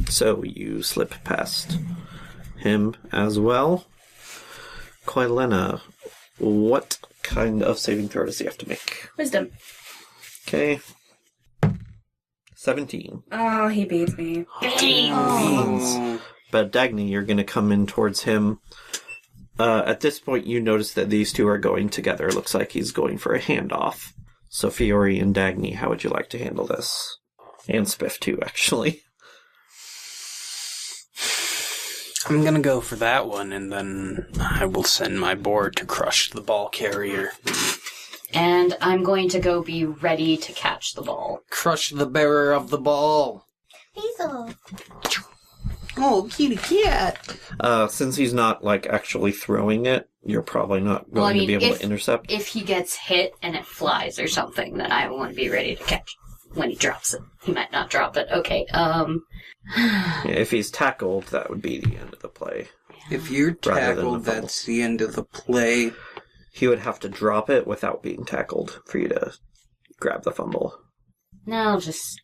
So you slip past him as well. Quailena, what kind of saving throw does he have to make? Wisdom. Okay. 17. Oh, he beats me. 15. But Dagney, you're going to come in towards him. At this point, you notice that these 2 are going together. It looks like he's going for a handoff. So Fiore and Dagney, how would you like to handle this? And Spiff too, actually. I'm gonna go for that one, and then I will send my board to crush the ball carrier. And I'm going to go be ready to catch the ball. Crush the bearer of the ball. Hazel. Oh, kitty cat. Since he's not, actually throwing it, you're probably not going to be able to intercept. If he gets hit and it flies or something, then I want to be ready to catch it when he drops it. He might not drop it. Okay, Yeah, if he's tackled, that would be the end of the play. If you're Rather than tackled, the fumble. that's the end of the play. He would have to drop it without being tackled for you to grab the fumble. No, I'll just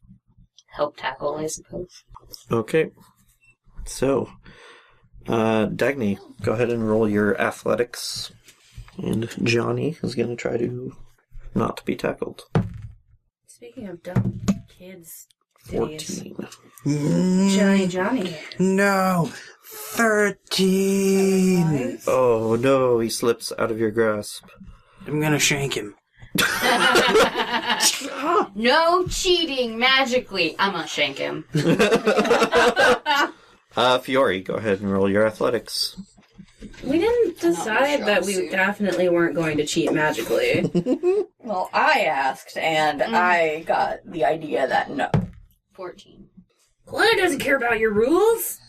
help tackle, I suppose. Okay. So, Dagney, go ahead and roll your athletics. And Johnny is going to try to not be tackled. Speaking of dumb kids, titties. 14. Johnny. No! 13! Oh no, he slips out of your grasp. I'm gonna shank him. No cheating magically. I'm gonna shank him. Fiore, go ahead and roll your athletics. we didn't decide sure that I'll we see. definitely weren't going to cheat magically. Well, I asked, and I got the idea that no. 14. Claire doesn't care about your rules.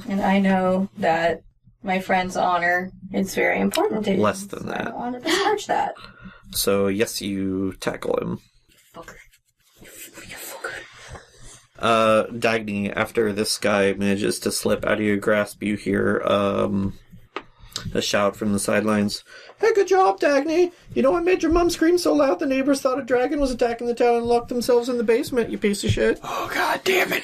And I know that my friend's honor is very important to him. Less than that. I don't want to besmirch that. So, yes, you tackle him. Fucker. Dagney, after this guy manages to slip out of your grasp, you hear a shout from the sidelines. Hey, good job, Dagney! You know, I made your mom scream so loud the neighbors thought a dragon was attacking the town and locked themselves in the basement, you piece of shit. Oh, god damn it.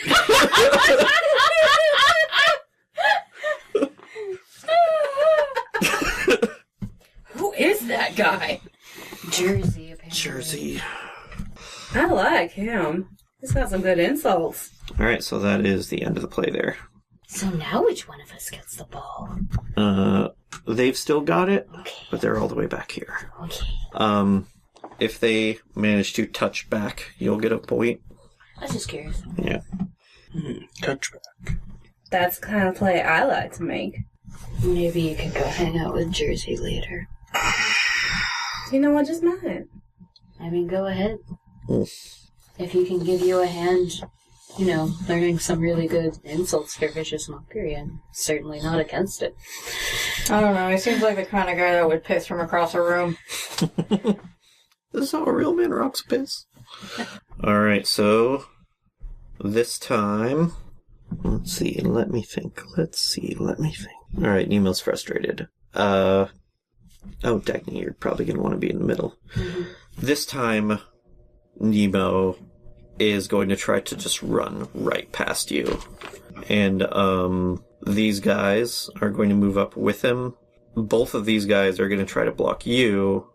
Who is that guy? Jersey, apparently. Jersey. I like him. He's got some good insults. Alright, so that is the end of the play there. So now which one of us gets the ball? They've still got it, Okay. but they're all the way back here. Okay. If they manage to touch back, you'll get a point. I was just curious. Yeah. Touchback. That's the kind of play I like to make. Maybe you could go hang out with Jersey later. You know what? Just might. I mean, go ahead. Mm. If he can give you a hand, you know, learning some really good insults for vicious mockery, I'm certainly not against it. I don't know. He seems like the kind of guy that would piss from across a room. This is how a real man rocks a piss. Alright, so this time, let's see, let me think. Alright, Nemo's frustrated. Oh, Dagney, you're probably going to want to be in the middle. Mm-hmm. This time, Nemo is going to try to just run right past you. And, these guys are going to move up with him. Both of these guys are going to try to block you.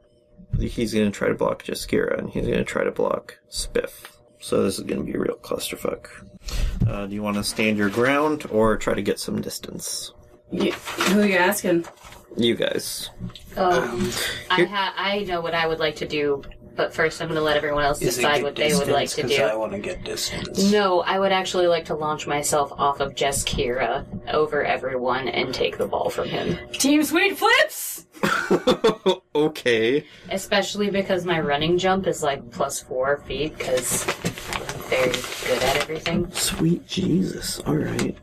He's going to try to block Jaskira, and he's going to try to block Spiff. So this is going to be a real clusterfuck. Do you want to stand your ground, or try to get some distance? Who are you asking? You guys. I know what I would like to do, but first I'm going to let everyone else decide what they would like to do. I want to get distance. No, I would actually like to launch myself off of Jaskira over everyone and take the ball from him. Team Sweet Flips! Okay. Especially because my running jump is like plus 4 feet, because I'm very good at everything. Sweet Jesus. Alright.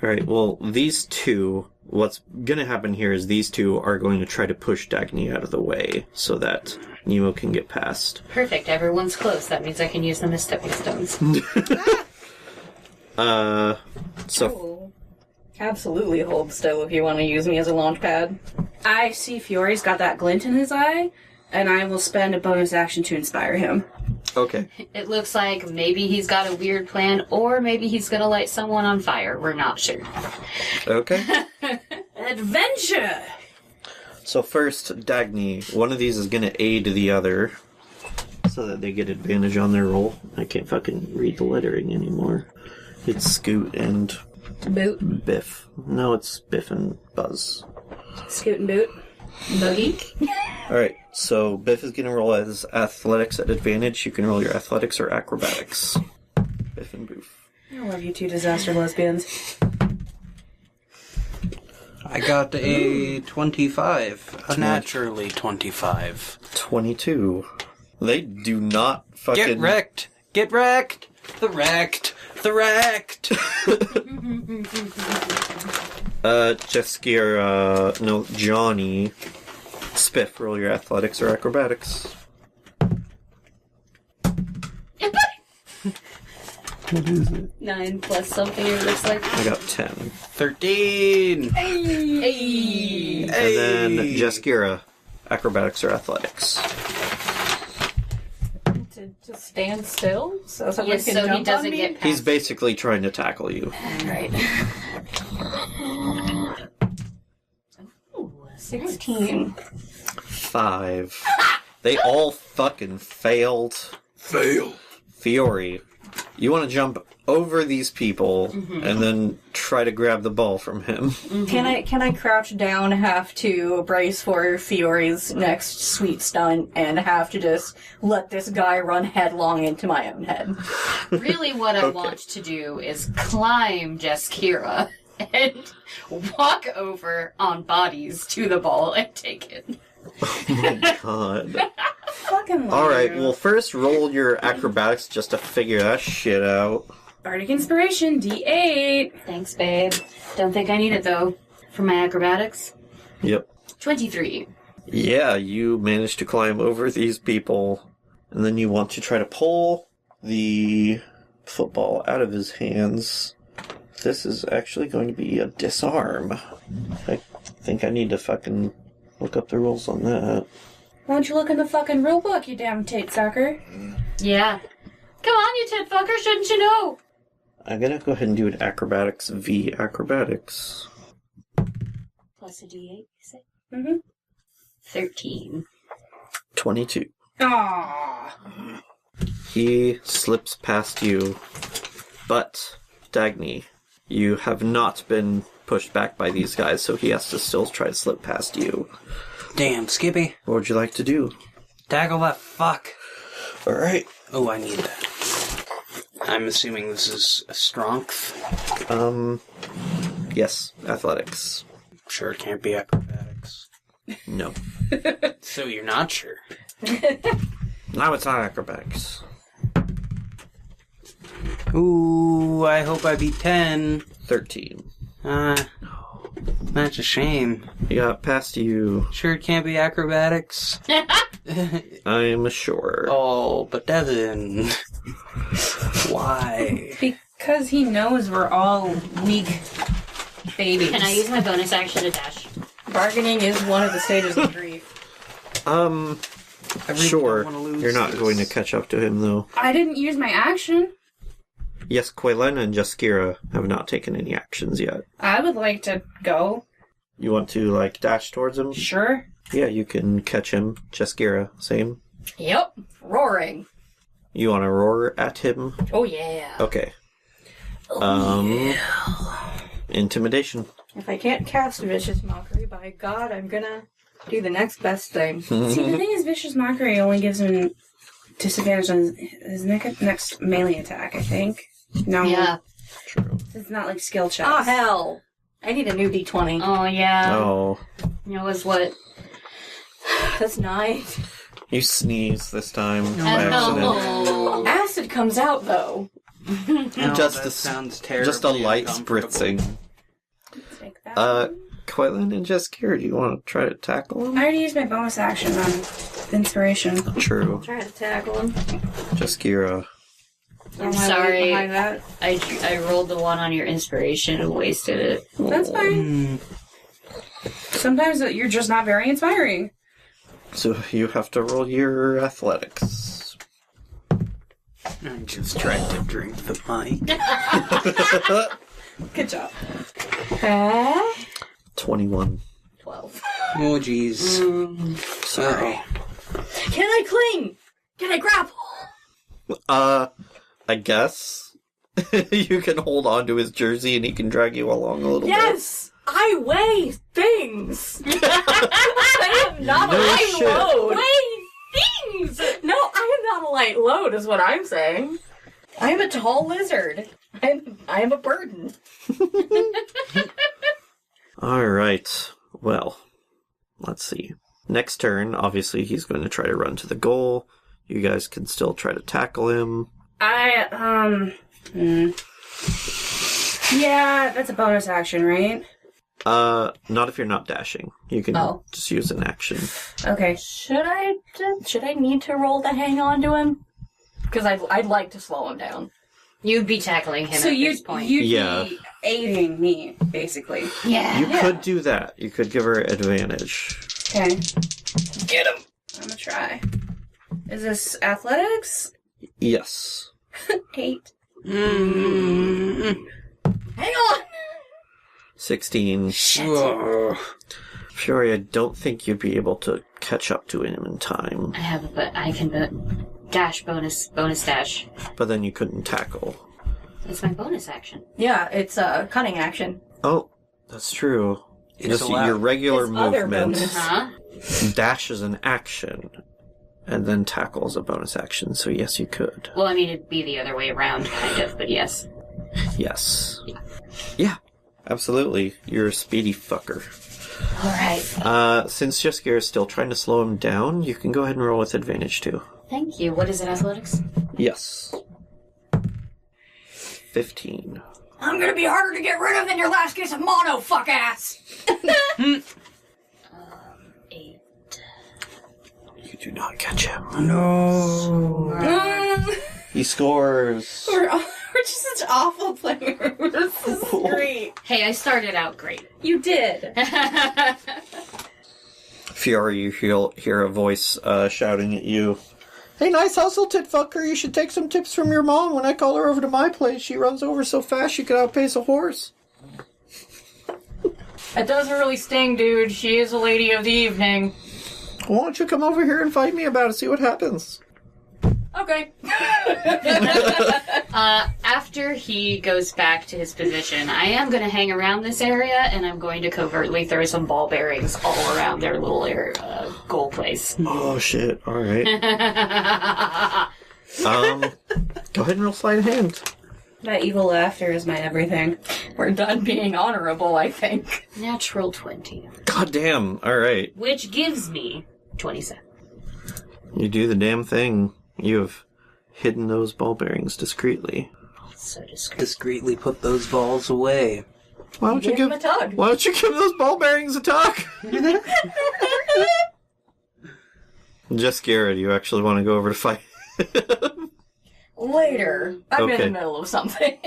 Alright, well, these two, what's gonna happen here is these two are going to try to push Dagney out of the way so that Nemo can get past. Perfect, everyone's close. That means I can use them as stepping stones. So... Absolutely hold still if you want to use me as a launch pad. I see Fiore's got that glint in his eye, and I will spend a bonus action to inspire him. Okay. It looks like maybe he's got a weird plan, or maybe he's gonna light someone on fire. We're not sure. Okay. Adventure! So first, Dagney, one of these is going to aid the other so that they get advantage on their roll. I can't fucking read the lettering anymore. It's Scoot and... Boot. Biff. No, it's Biff and Buzz. Scoot and boot. Boogie. Alright, so Biff is going to roll as athletics at advantage. You can roll your athletics or acrobatics. Biff and Boof. I love you two disaster lesbians. I got a 25. Naturally 25. 22. They do not fucking... Get wrecked! Get wrecked! The wrecked! The wrecked! Jaskira, no, Johnny. Spiff, roll your athletics or acrobatics. What is it? 9 plus something, it looks like. I got 10. 13! Hey! And then Jaskira, acrobatics or athletics. To stand still? So someone Yes, can so he jump on doesn't me? get past. He's basically trying to tackle you. Right. Ooh, 16. 5. They all fucking failed. Fail! Fiore, you want to jump over these people and then try to grab the ball from him. Can I crouch down, have to brace for Fiore's next sweet stunt, and have to just let this guy run headlong into my own head? Really what I want to do is climb Jaskira and walk over on bodies to the ball and take it. Oh my god. Fucking love Alright, you. well first roll your acrobatics just to figure that shit out. Bardic Inspiration, D8. Thanks, babe. Don't think I need it, though. For my acrobatics. Yep. 23. Yeah, you managed to climb over these people, and then you want to try to pull the football out of his hands. This is actually going to be a disarm. I think I need to fucking look up the rules on that. Why don't you look in the fucking rule book, you damn tit sucker? Yeah. Come on, you tit fucker, shouldn't you know? I'm gonna go ahead and do an acrobatics v acrobatics. Plus a D8, you say? Mm-hmm. 13. 22. Aww. He slips past you, but Dagney, you have not been pushed back by these guys, so he has to still try to slip past you. Damn, Skippy. What would you like to do? Tackle that fuck. Alright. Oh, I need that. I'm assuming this is a strength. Yes, athletics. Sure it can't be acrobatics. No. So you're not sure? No, it's not acrobatics. Ooh, I hope I beat 10. 13. That's a shame. He got past you. Sure it can't be acrobatics? I'm sure. Oh, but Devin. Why? Because he knows we're all weak babies. Can I use my bonus action to dash? Bargaining is one of the stages of grief. Sure. You're not going to catch up to him, though. I didn't use my action. Yes, Quaylen and Jaskira have not taken any actions yet. I would like to go. You want to, dash towards him? Sure. Yeah, you can catch him. Jaskira, same. Yep. Roaring. You want to roar at him? Oh, yeah. Okay. Intimidation. If I can't cast Vicious Mockery, by God, I'm gonna do the next best thing. See, the thing is, Vicious Mockery only gives him disadvantage on his next melee attack, I think. No. Yeah. True. It's not like skill checks. Oh, hell. I need a new D20. Oh, yeah. Oh. You know, was what? That's 9. You sneeze this time by accident. No. Acid comes out, though. No, Just that a- sounds terrible. Just a light spritzing. Take that. Quaylen and Jaskira, do you want to try to tackle him? I already used my bonus action on inspiration. True. Try to tackle him. Jaskira. I'm sorry. Behind that. I rolled the one on your inspiration and wasted it. That's fine. Sometimes you're just not very inspiring. So you have to roll your athletics. I just tried to drink the mic. Good job. 21. 12. Oh, jeez. Sorry. Can I cling? Can I grapple? I guess you can hold on to his jersey and he can drag you along a little Yes! I weigh things! I am not No a light shit. load! Weigh things! No, I am not a light load, is what I'm saying. I am a tall lizard. I am a burden. bit. Alright. Well, let's see. Next turn, obviously he's going to try to run to the goal. You guys can still try to tackle him. Yeah, that's a bonus action, right? Not if you're not dashing. You can Oh. just use an action. Okay. Should I need to roll to hang on to him? Because I'd like to slow him down. You'd be tackling him So at you'd this point. Yeah. be aiding me, basically. Yeah. You could do that. You could give her advantage. Okay. Get him! I'm gonna try. Is this athletics? Yes. 8. Hang on! 16. Whoa. Fury, I don't think you'd be able to catch up to him in time. I have, but I can dash bonus dash. But then you couldn't tackle. That's my bonus action. Yeah, it's a cunning action. Oh, that's true. It's Just allowed. your regular It's other movement. bonus. Huh? Dash is an action. And then tackle is a bonus action, so yes, you could. Well, I mean, it'd be the other way around, kind of, but yes. Yes. Yeah, absolutely. You're a speedy fucker. Alright. Since Jaskier is still trying to slow him down, you can go ahead and roll with advantage too. Thank you. What is it, athletics? Yes. 15. I'm gonna be harder to get rid of than your last case of mono, fuck ass! 8. You do not catch him. No. He scores. We're just such awful players. This is great. Hey, I started out great. You did. Fiore, you hear a voice shouting at you. Hey, nice hustle, tit fucker. You should take some tips from your mom. When I call her over to my place, she runs over so fast she could outpace a horse. It doesn't really sting, dude. She is a lady of the evening. Why don't you come over here and fight me about it, see what happens? Okay. After he goes back to his position, I am going to hang around this area, and I'm going to covertly throw some ball bearings all around their little goal place. Oh, shit. All right. Go ahead and roll sleight of hand. That evil laughter is my everything. We're done being honorable, I think. Natural 20. God damn. All right. Which gives me 27. You do the damn thing. You have hidden those ball bearings discreetly. So discreet. Discreetly put those balls away. Why don't you Give him a tug. Why don't you give those ball bearings a tug? Just Garrett, you actually want to go over to fight? Later. I'm in Okay. the middle of something.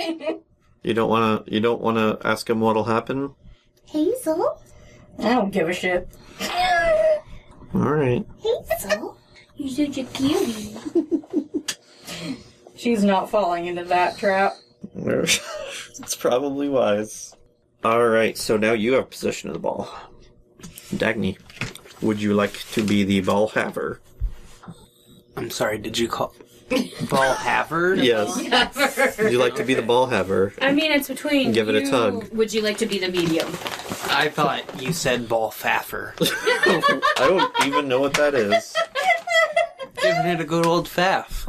You don't want to ask him what'll happen? Hazel? I don't give a shit. All right. Hazel? You're such a cutie. She's not falling into that trap. It's probably wise. All right, so now you have possession of the ball. Dagney, would you like to be the ball haver? I'm sorry, did you call... Ball haver? Yes. Would you like to be the ball haver? I mean, it's between Give it a tug. Would you like to be the medium? I thought you said ball faffer. I don't even know what that is. Giving it a good old faff.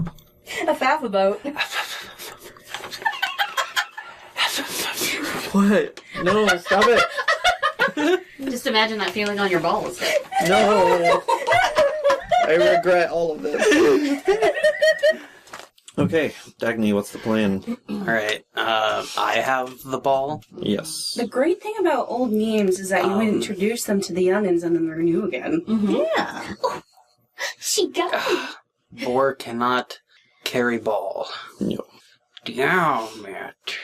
A faff boat. What? No, stop it. Just imagine that feeling on your balls. No. I regret all of this. Okay, Dagney, what's the plan? Alright, I have the ball. Yes. The great thing about old memes is that you would introduce them to the youngins and then they're new again. Yeah. She got me. Boar cannot carry ball. No. Damn it.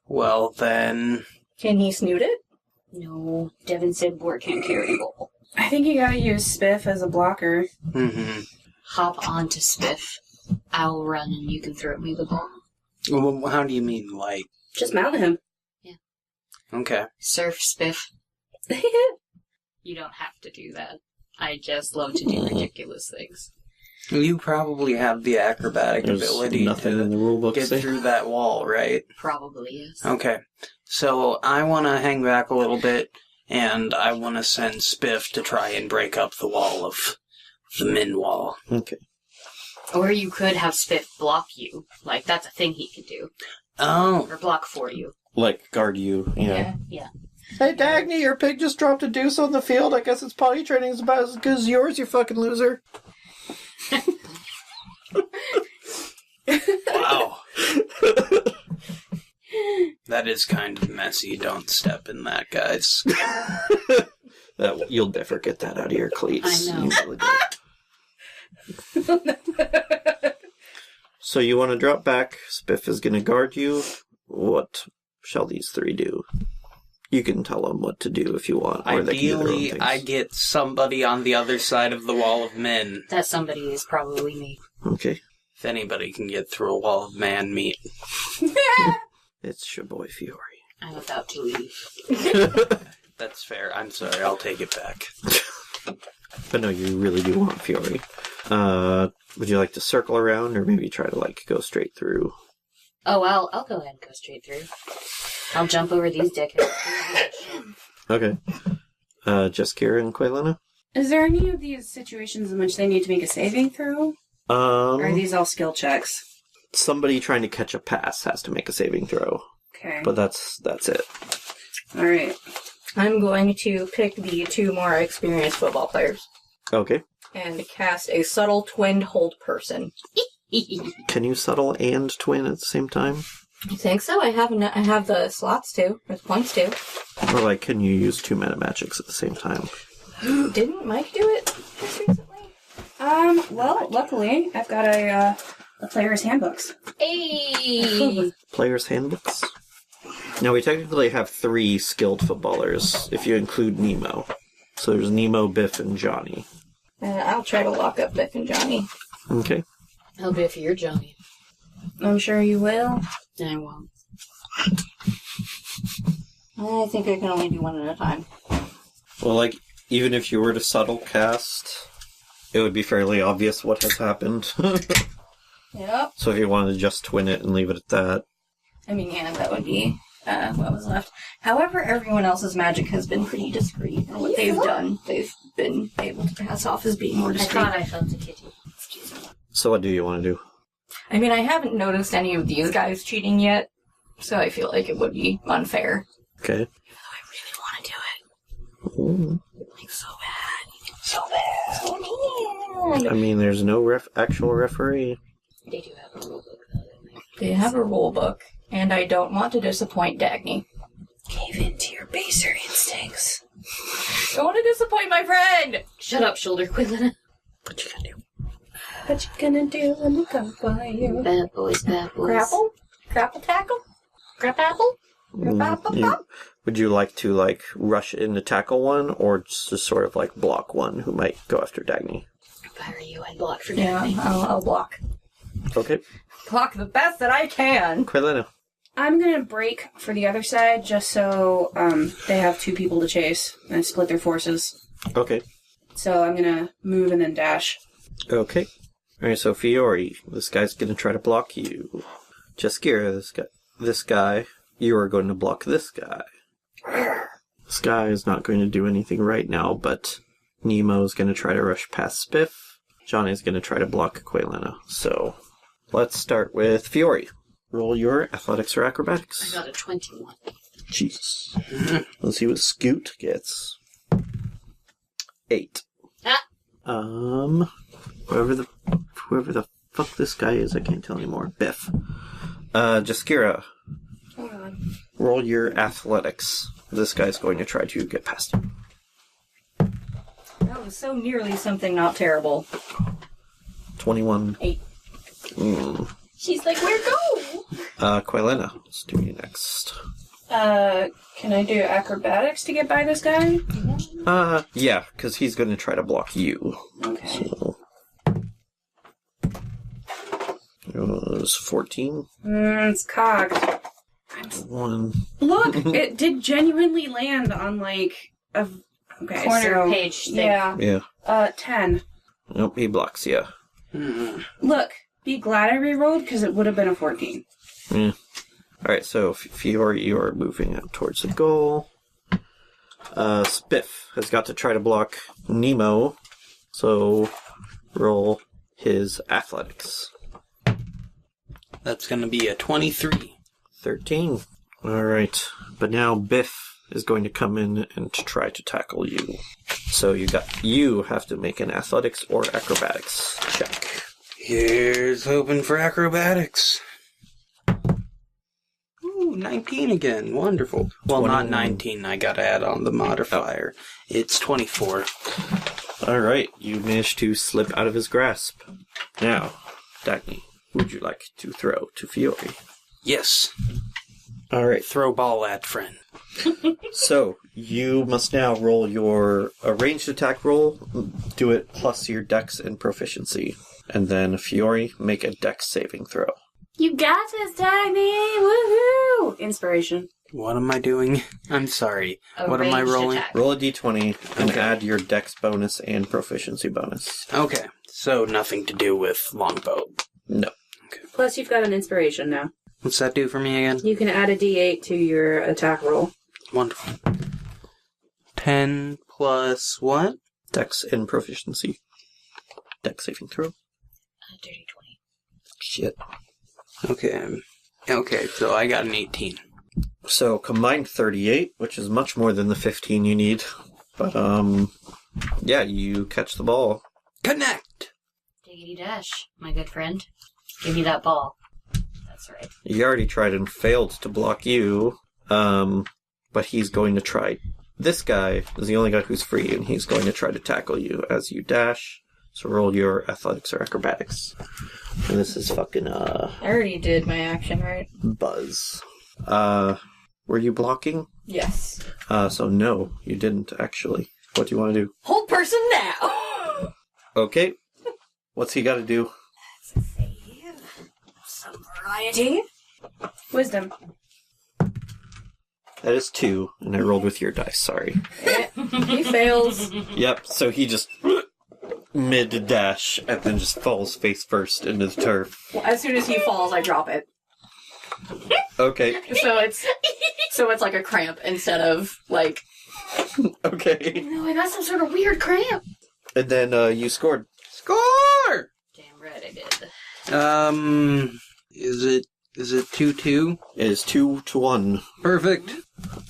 Well then... Can he snoot it? No, Devin said Boar can't carry ball. I think you gotta use Spiff as a blocker. Mm-hmm. Hop onto Spiff. I'll run and you can throw me the ball. Well, how do you mean, like... Just mount him. Okay. Surf Spiff. You don't have to do that. I just love to do ridiculous things. You probably have the acrobatic There's ability nothing to in the rulebook get say. through that wall, right? Probably, yes. Okay. So I want to hang back a little bit, and I want to send Spiff to try and break up the wall of the min wall. Okay. Or you could have Spiff block you. Like, that's a thing he could do. Oh. Or block for you. Like, guard you, yeah. Yeah. Hey, Dagney, your pig just dropped a deuce on the field. I guess its potty training is about as good as yours, you fucking loser. Wow. That is kind of messy. Don't step in that, guys. You'll never get that out of your cleats. I know. You really don't. So you want to drop back. Spiff is going to guard you. What shall these three do? You can tell them what to do if you want. Or they can do their own Ideally, things. I get somebody on the other side of the wall of men. That somebody is probably me. Okay. If anybody can get through a wall of man meat. It's your boy Fiore. I'm about to leave. That's fair. I'm sorry. I'll take it back. But no, you really do want Fiore. Would you like to circle around or maybe try to, go straight through? Oh, I'll go ahead and go straight through. I'll jump over these dickheads. Okay. Just Kira and Quaylana? Is there any of these situations in which they need to make a saving throw? Or are these all skill checks? Somebody trying to catch a pass has to make a saving throw. Okay. But that's it. Alright. I'm going to pick the two more experienced football players Okay. and cast a subtle twinned hold person. Can you subtle and twin at the same time? I think so. I have the slots too, or the points too. Or, like, can you use 2 meta magics at the same time? Didn't Mike do it just recently? Well, luckily, I've got a player's handbooks. Hey! Players' handbooks? Now, we technically have 3 skilled footballers, if you include Nemo. So there's Nemo, Biff, and Johnny. I'll try to lock up Biff and Johnny. Okay. I'll be for your Johnny. I'm sure you will. I won't. I think I can only do one at a time. Well, like, even if you were to subtle cast, it would be fairly obvious what has happened. Yep. So if you wanted to just twin it and leave it at that. I mean, yeah, that would be what was left. However, everyone else's magic has been pretty discreet. And what they've done, they've been able to pass off as being more I discreet. thought I felt a kitty. Excuse me. So what do you want to do? I mean, I haven't noticed any of these guys cheating yet, so I feel like it would be unfair. Okay. I really want to do it. Ooh. Like, so bad. So bad. So bad. I mean, there's no actual referee. They do have a rule book, though. They have a rule book, and I don't want to disappoint Dagney. Cave into your baser instincts. Don't want to disappoint my friend! Shut up, shoulder Quillina. What you gonna do? What you gonna do when they come by you? Bad boys, bad boys. Grapple? Grapple tackle? Grap apple? Would you like to, like, rush in to tackle one, or just sort of, like, block one who might go after Dagney? If I were you, I'd block for Yeah, Dagney. I'll block. Okay. Block the best that I can. Quillina. I'm gonna break for the other side just so they have 2 people to chase and split their forces. Okay. So I'm gonna move and then dash. Okay. Alright, so Fiore, this guy's gonna try to block you. Jaskira, this guy, you are going to block this guy. This guy is not going to do anything right now, but Nemo's gonna try to rush past Spiff. Johnny's gonna try to block Quaylina. So, let's start with Fiore. Roll your athletics or acrobatics. I got a 21. Jesus. Let's see what Scoot gets. 8. Ah! Whoever the fuck this guy is, I can't tell anymore. Biff. Jaskira, Hold on. roll your athletics. This guy's going to try to get past him. That was so nearly something not terrible. 21. 8. She's like, where go? Quaylina, let's do you next. Can I do acrobatics to get by this guy? Yeah, because he's going to try to block you. Okay. So, it was 14. It's cocked. 1. Look, it did genuinely land on, like, a... Okay, Corner so, page thing. Yeah. Yeah. 10. Nope, he blocks you. Look, be glad I rerolled, because it would have been a 14. Yeah. Alright, so Fiore, you are moving out towards the goal. Spiff has got to try to block Nemo, so roll his athletics. That's going to be a 23. 13. Alright, but now Biff is going to come in and try to tackle you. So you have to make an athletics or acrobatics check. Here's hoping for acrobatics. Ooh, 19 again. Wonderful. Well, 21. not 19. I gotta add on the modifier. It's 24. Alright, you managed to slip out of his grasp. Now, Dagney, would you like to throw to Fiore? Yes. Alright, Throw ball at friend. so you must now roll your ranged attack roll. Do it plus your dex and proficiency. And then Fiore, make a dex saving throw. You got this, Dagney! Woohoo! Inspiration. What am I doing? I'm sorry. What am I ranged rolling? attack. Roll a d20 and Okay. add your dex bonus and proficiency bonus. Okay, so nothing to do with longbow. No. Plus, you've got an inspiration now. What's that do for me again? You can add a d8 to your attack roll. Wonderful. 10 plus what? Dex and proficiency. Dex saving throw. Dirty 20. Shit. Okay, so I got an 18. So combined 38, which is much more than the 15 you need. But, yeah, you catch the ball. Connect! Diggity dash, my good friend. Give me that ball. That's right. He already tried and failed to block you, but he's going to try. This guy is the only guy who's free, and he's going to try to tackle you as you dash. So roll your athletics or acrobatics. And this is fucking, I already did my action, right? Buzz. Were you blocking? Yes. So no, you didn't, actually. What do you want to do? Hold person now! Okay. What's he got to do? Some variety. Wisdom. That is 2, and I rolled with your dice, sorry. He fails. Yep, so he just mid-dash, and then just falls face first into the turf. Well, as soon as he falls, I drop it. Okay. So it's like a cramp instead of like. Okay. No, I got some sort of weird cramp. And then you scored. Score! Damn right I did. Is it 2-2? It is 2-1. Perfect.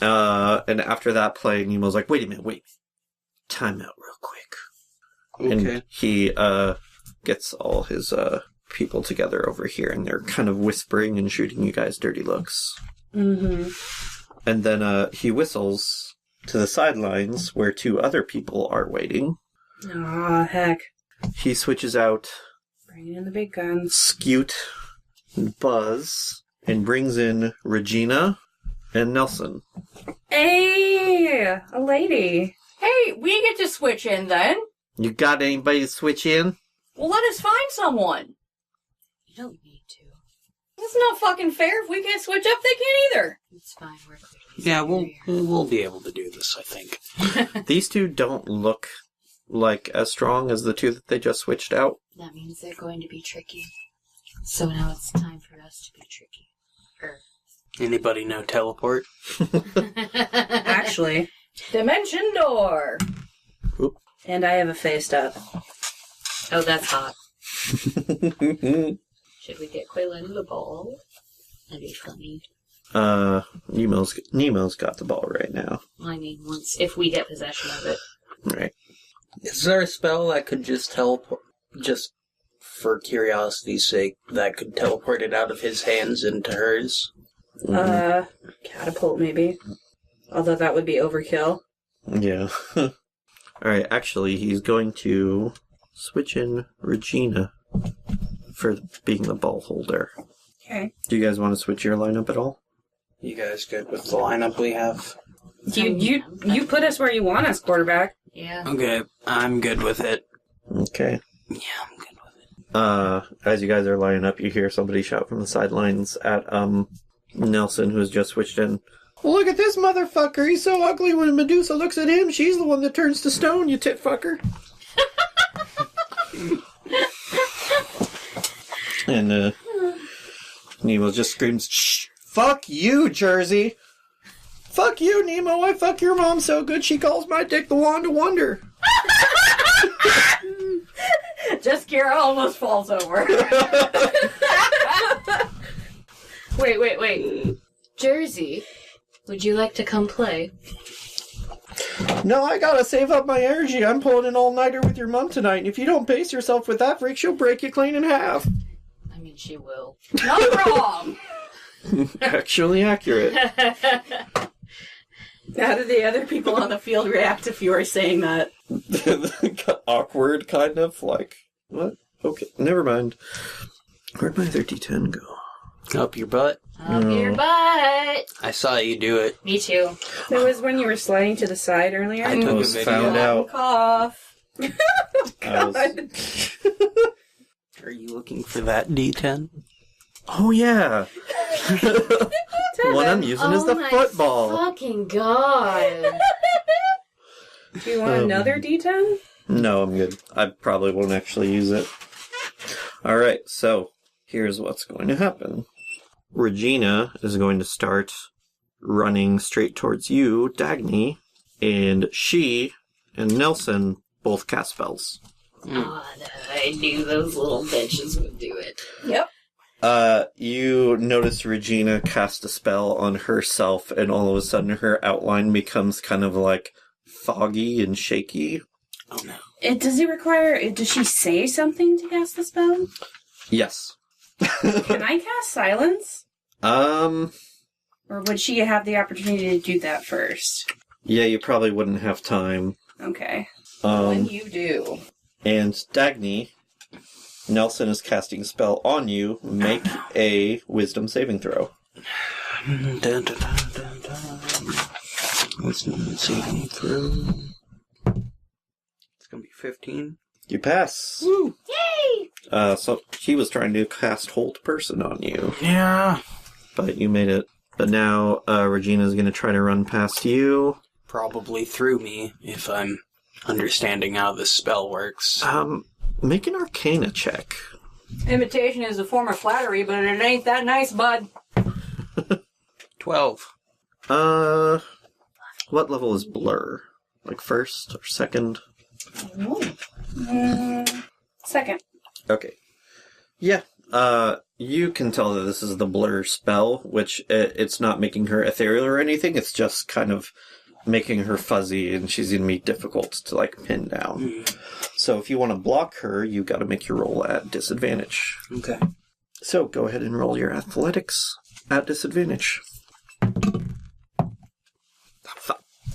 And after that play, Nemo's like, wait a minute. Time out real quick. Okay. And he gets all his people together over here, and they're kind of whispering and shooting you guys dirty looks. Mm-hmm. And then he whistles to the sidelines where 2 other people are waiting. Aw, heck. He switches out Bringing in the big guns. Scoot and Buzz and brings in Regina and Nelson. Hey, a lady. Hey, we get to switch in then. You got anybody to switch in? Well, let us find someone. You don't need to. That's not fucking fair. If we can't switch up, they can't either. It's fine. We're clearly Yeah, superior. we'll be able to do this, I think. These 2 don't look like as strong as the 2 that they just switched out. That means they're going to be tricky. So now it's time for us to be tricky. Anybody know teleport? Actually. Dimension door. And I have a faced up. Oh, that's hot. Should we get Quaylen the ball? That'd be funny. Nemo's got the ball right now. I mean, if we get possession of it. Right. Is there a spell that could just teleport, just for curiosity's sake, that could teleport it out of his hands into hers? Catapult maybe. Although that would be overkill. Yeah. Alright, actually, he's going to switch in Regina for being the ball holder. Okay. Do you guys want to switch your lineup at all? You guys good with the lineup we have? You put us where you want us, quarterback. Yeah. Okay, I'm good with it. Okay. Yeah, I'm good with it. As you guys are lining up, you hear somebody shout from the sidelines at, Nelson, who's just switched in. Well, look at this motherfucker. He's so ugly when Medusa looks at him. She's the one that turns to stone, you tit fucker. And, Nemo just screams, "Shh! Fuck you, Jersey! Fuck you, Nemo! I fuck your mom so good she calls my dick the Wand of Wonder!" Just Kira almost falls over. Wait. Jersey, would you like to come play? No, I gotta save up my energy. I'm pulling an all-nighter with your mom tonight, and if you don't pace yourself with that freak, she'll break you clean in half. I mean, she will. Not wrong. Actually accurate. How did the other people on the field react if you were saying that? Awkward, kind of, like, what? Okay, never mind. Where'd my other D10 go? Up your butt. Up your butt. I saw you do it. Me too. It was when you were sliding to the side earlier. I took a was video. found out. Cough. I was- Are you looking for that D10? Oh, yeah. What I'm using is the my football. Fucking god. Do you want another D10? No, I'm good. I probably won't actually use it. Alright, so here's what's going to happen. Regina is going to start running straight towards you, Dagney, and she and Nelson both cast spells. God, I knew those little bitches would do it. Yep. You notice Regina cast a spell on herself, and all of a sudden her outline becomes kind of like foggy and shaky. Oh no. Does she say something to cast the spell? Yes. Can I cast silence? Or would she have the opportunity to do that first? Yeah, you probably wouldn't have time. Okay. When you do. And Dagney, Nelson is casting a spell on you. Make a wisdom saving throw. Dun, dun, dun, dun, dun. Wisdom saving throw. It's gonna be 15. You pass. Woo! Yay! So he was trying to cast Hold Person on you. Yeah. But you made it. But now Regina's going to try to run past you. Probably through me, if I'm understanding how this spell works. Make an Arcana check. Imitation is a form of flattery, but it ain't that nice, bud. 12. What level is Blur? Like first or second? Second. Okay. Yeah. You can tell that this is the Blur spell, which it's not making her ethereal or anything. It's just kind of making her fuzzy, and she's going to be difficult to, like, pin down. So if you want to block her, you got to make your roll at disadvantage. Okay. So go ahead and roll your athletics at disadvantage.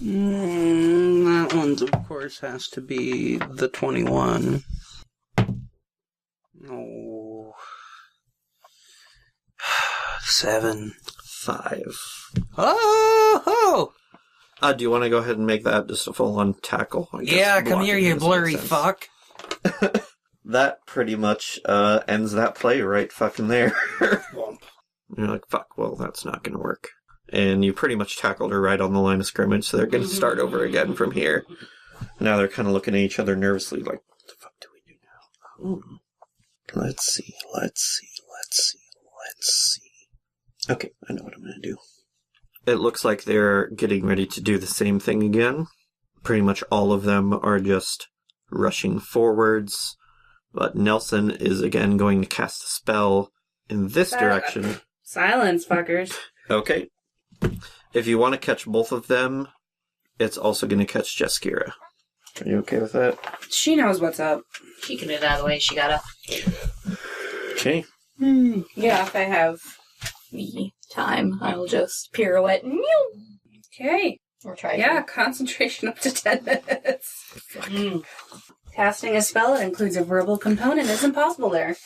That one's, of course, has to be the 21. Oh. 7. 5. Oh! Do you want to go ahead and make that just a full-on tackle? I guess Yeah, come blocking here, you doesn't blurry make sense. fuck. That pretty much ends that play right fucking there. You're like, fuck, well, that's not going to work. And you pretty much tackled her right on the line of scrimmage, so they're going to start over again from here. Now they're kind of looking at each other nervously, like, what the fuck do we do now? Let's see. Okay, I know what I'm going to do. It looks like they're getting ready to do the same thing again. Pretty much all of them are just rushing forwards. But Nelson is again going to cast a spell in this direction. Silence, fuckers. Okay. If you want to catch both of them, it's also going to catch Jeskira. Are you okay with that? She knows what's up. She can move out of the way. She gotta. Okay. Yeah, if I have the time, I'll just pirouette. Okay. Or try Yeah, concentration up to 10 minutes. Casting a spell that includes a verbal component isn't possible there.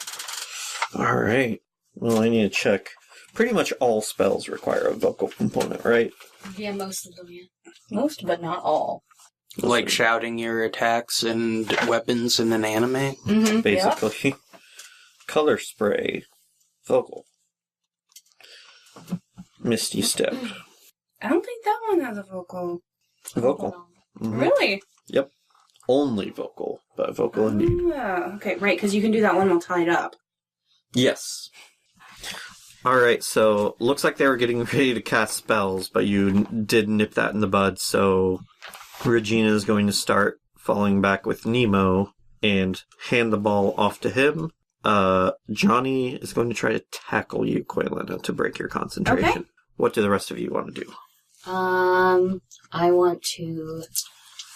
Alright. Well, I need to check. Pretty much all spells require a vocal component, right? Yeah, most of them, yeah. Most, but not all. Like shouting your attacks and weapons in an anime? Mm-hmm. Basically. Color spray. Vocal. Misty Step. I don't think that one has a vocal. Vocal. Mhm. Really? Yep. Only vocal, but vocal indeed. Yeah. Okay, right, because you can do that one while tied up. Yes. Alright, so looks like they were getting ready to cast spells, but you did nip that in the bud, so Regina is going to start falling back with Nemo and hand the ball off to him. Johnny is going to try to tackle you, Quaylina, to break your concentration. Okay. What do the rest of you want to do? I want to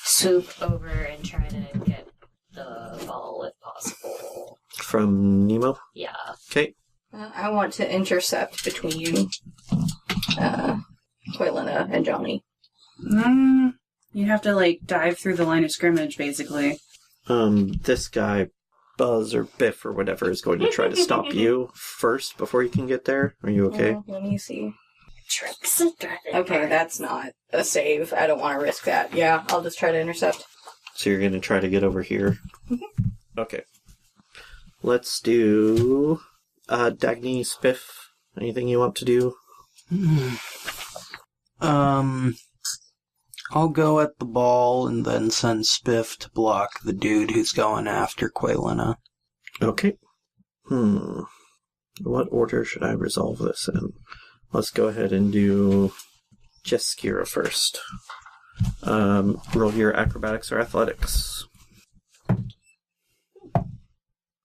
swoop over and try to get the ball if possible. From Nemo? Yeah. Okay. I want to intercept between Quaylina and Johnny. You have to, like, dive through the line of scrimmage, basically. This guy, Buzz or Biff or whatever, is going to try to stop you first before you can get there. Are you okay? Let me see. Tricks of Dragon. Okay, that's not a save. I don't want to risk that. Yeah, I'll just try to intercept. So you're going to try to get over here? Okay. Let's do... Dagney, Spiff, anything you want to do? I'll go at the ball and then send Spiff to block the dude who's going after Quaylina. Okay. What order should I resolve this in? Let's go ahead and do Jeskira first. Roll your acrobatics or athletics.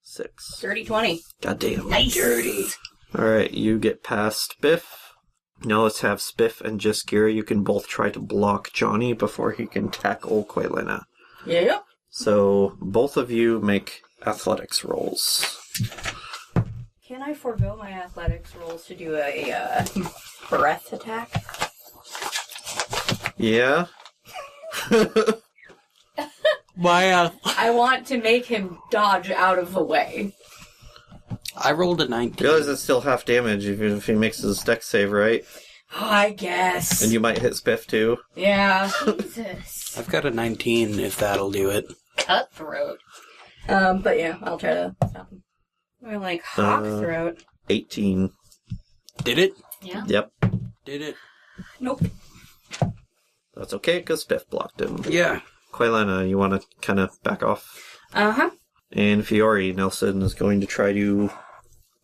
6. Dirty 20. Goddamn. Nice. Dirty. Alright, you get past Biff. Now let's have Spiff and Jeskira. You can both try to block Johnny before he can tackle Quaylina. Yeah. So, both of you make athletics rolls. Can I forego my athletics rolls to do a breath attack? Yeah. I want to make him dodge out of the way. I rolled a 19. Realize it's still half damage even if he makes his dex save, right? Oh, I guess. And you might hit Spiff too. Yeah. Jesus. I've got a 19 if that'll do it. Cutthroat. But yeah, I'll try to stop him. Or like hawk throat. 18. Did it? Yeah. Yep. Did it? Nope. That's okay, because Spiff blocked him. Yeah. Quailana, you want to kind of back off? Uh-huh. And Fiore, Nelson is going to try to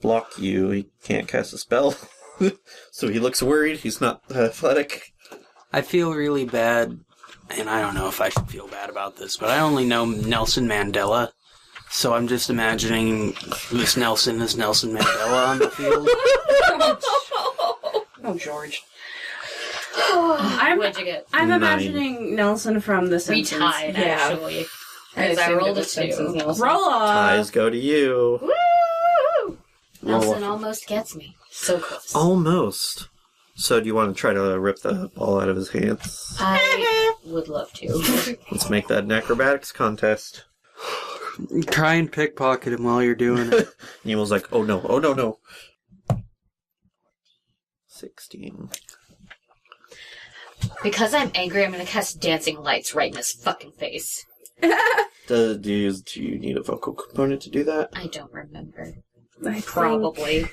block you. He can't cast a spell. So he looks worried. He's not athletic. I feel really bad, and I don't know if I should feel bad about this, but I only know Nelson Mandela, so I'm just imagining this Nelson as Nelson Mandela on the field. Oh, George. What'd you get? I'm 9. imagining Nelson from The We Simpsons. tied, actually. Because I assumed rolled it a was Simpsons 2. Nelson. Roll off. Ties go to you. Woo! Nelson Roll. almost gets me. So close. Almost. So do you want to try to rip the ball out of his hands? I would love to. Let's make that an acrobatics contest. Try and pickpocket him while you're doing it. Nemo's like, oh no. 16. Because I'm angry, I'm gonna cast dancing lights right in his fucking face. Do you need a vocal component to do that? I don't remember. I Probably.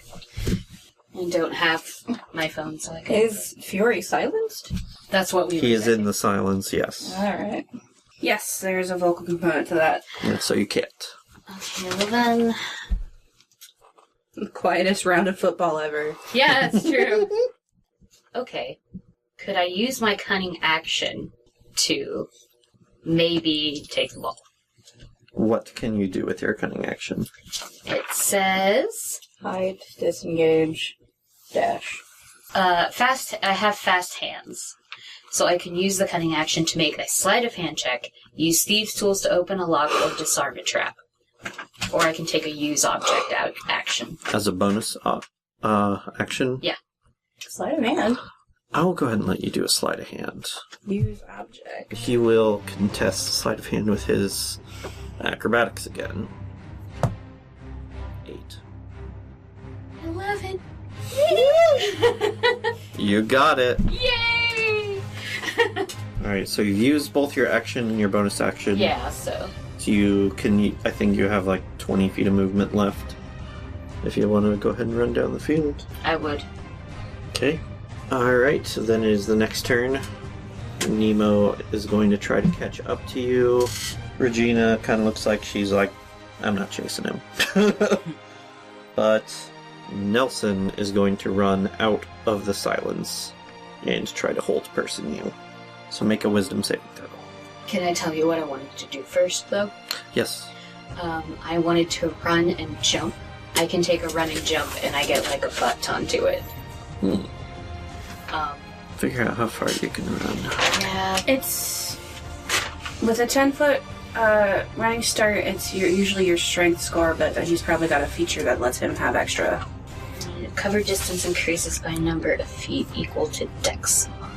I don't have my phone, so I can. Is Fury silenced? That's what we He were is saying. in the silence, yes. Alright. Yes, there's a vocal component to that. And so you can't. Okay, well then. The quietest round of football ever. Yeah, that's true. Okay. Could I use my cunning action to maybe take the ball? What can you do with your cunning action? It says Hide, disengage, dash. fast. I have fast hands, so I can use the cunning action to make a sleight of hand check, use thieves' tools to open a lock, or disarm a trap. Or I can take a use object out action. As a bonus action? Yeah. Sleight of hand. I'll go ahead and let you do a sleight of hand. Use object. He will contest sleight of hand with his acrobatics again. 8. 11. You got it! Yay! Alright, so you used both your action and your bonus action. Yeah, so. So I think you have like 20 feet of movement left. If you want to go ahead and run down the field. I would. Okay. Alright, so then it is the next turn. Nemo is going to try to catch up to you. Regina kind of looks like she's like, I'm not chasing him. But Nelson is going to run out of the silence and try to hold person you. So make a wisdom saving throw. Can I tell you what I wanted to do first, though? Yes. I wanted to run and jump. I can take a running jump, and I get like a butt ton to it. Figure out how far you can run. Yeah. It's with a 10-foot running start. It's usually your strength score, but he's probably got a feature that lets him have extra. Cover distance increases by number of feet equal to dex mod.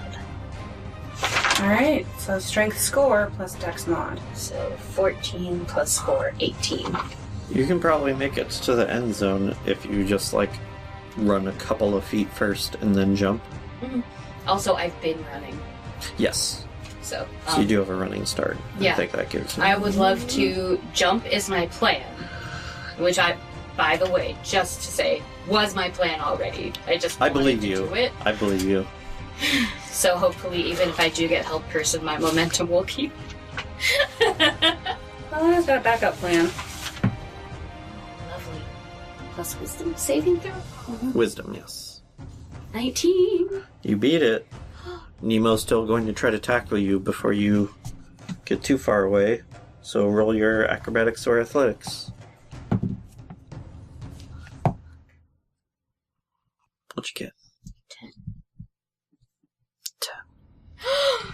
All right, so strength score plus dex mod. So 14 plus 4, 18. You can probably make it to the end zone if you just like run a couple of feet first and then jump. Also, I've been running, Yes. so. So you do have a running start. Yeah. I think that gives you. I would love to jump is my plan, which I, by the way, just to say, was my plan already. I believe wanted to you. do it. I believe you. So hopefully, even if I do get held person, my momentum will keep. Well, he's got a backup plan. Lovely. Plus wisdom saving throw. Wisdom, yes. 19. You beat it. Nemo's still going to try to tackle you before you get too far away. So roll your acrobatics or athletics. What'd you get?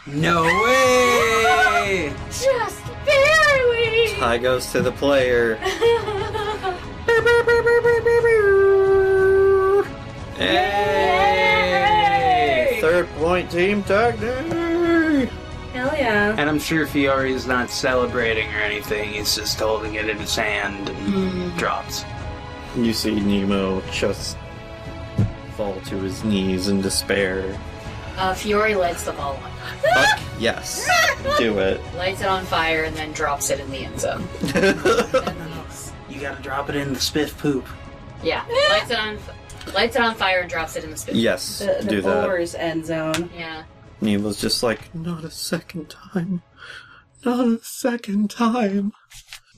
10. No way! Just barely. Tie goes to the player. point, Team Dagney! Hell yeah. And I'm sure Fiore's not celebrating or anything. He's just holding it in his hand and drops. You see Nemo just fall to his knees in despair. Fiore lights the ball on. Fuck yes. Do it. Lights it on fire and then drops it in the end zone. You gotta drop it in the spiff poop. Yeah, lights it on fire and drops it in the spit. Yes, The do that. Boars end zone. Yeah. Nemo's just like, not a second time. Not a second time.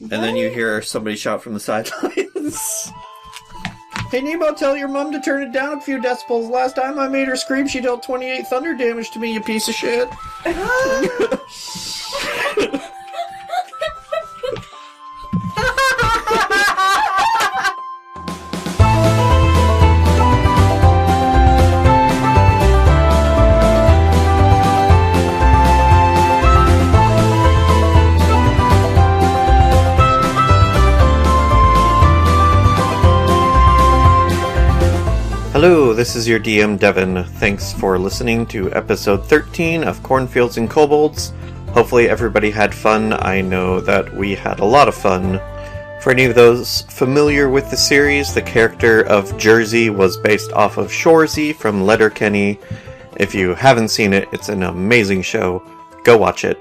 And then you hear somebody shout from the sidelines. Hey Nemo, tell your mom to turn it down a few decibels. Last time I made her scream, she dealt 28 thunder damage to me, you piece of shit. Hello, this is your DM, Devin. Thanks for listening to episode 13 of Cornfields and Kobolds. Hopefully everybody had fun. I know that we had a lot of fun. For any of those familiar with the series, the character of Jersey was based off of Shoresy from Letterkenny. If you haven't seen it, it's an amazing show. Go watch it.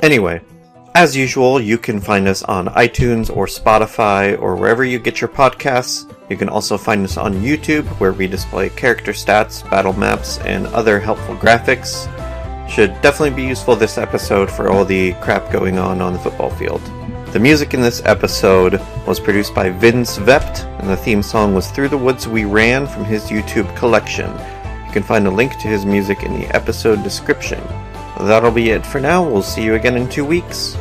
Anyway, as usual, you can find us on iTunes or Spotify or wherever you get your podcasts. You can also find us on YouTube, where we display character stats, battle maps, and other helpful graphics. Should definitely be useful this episode for all the crap going on the football field. The music in this episode was produced by Vince Vept, and the theme song was Through the Woods We Ran from his YouTube collection. You can find a link to his music in the episode description. That'll be it for now. We'll see you again in 2 weeks.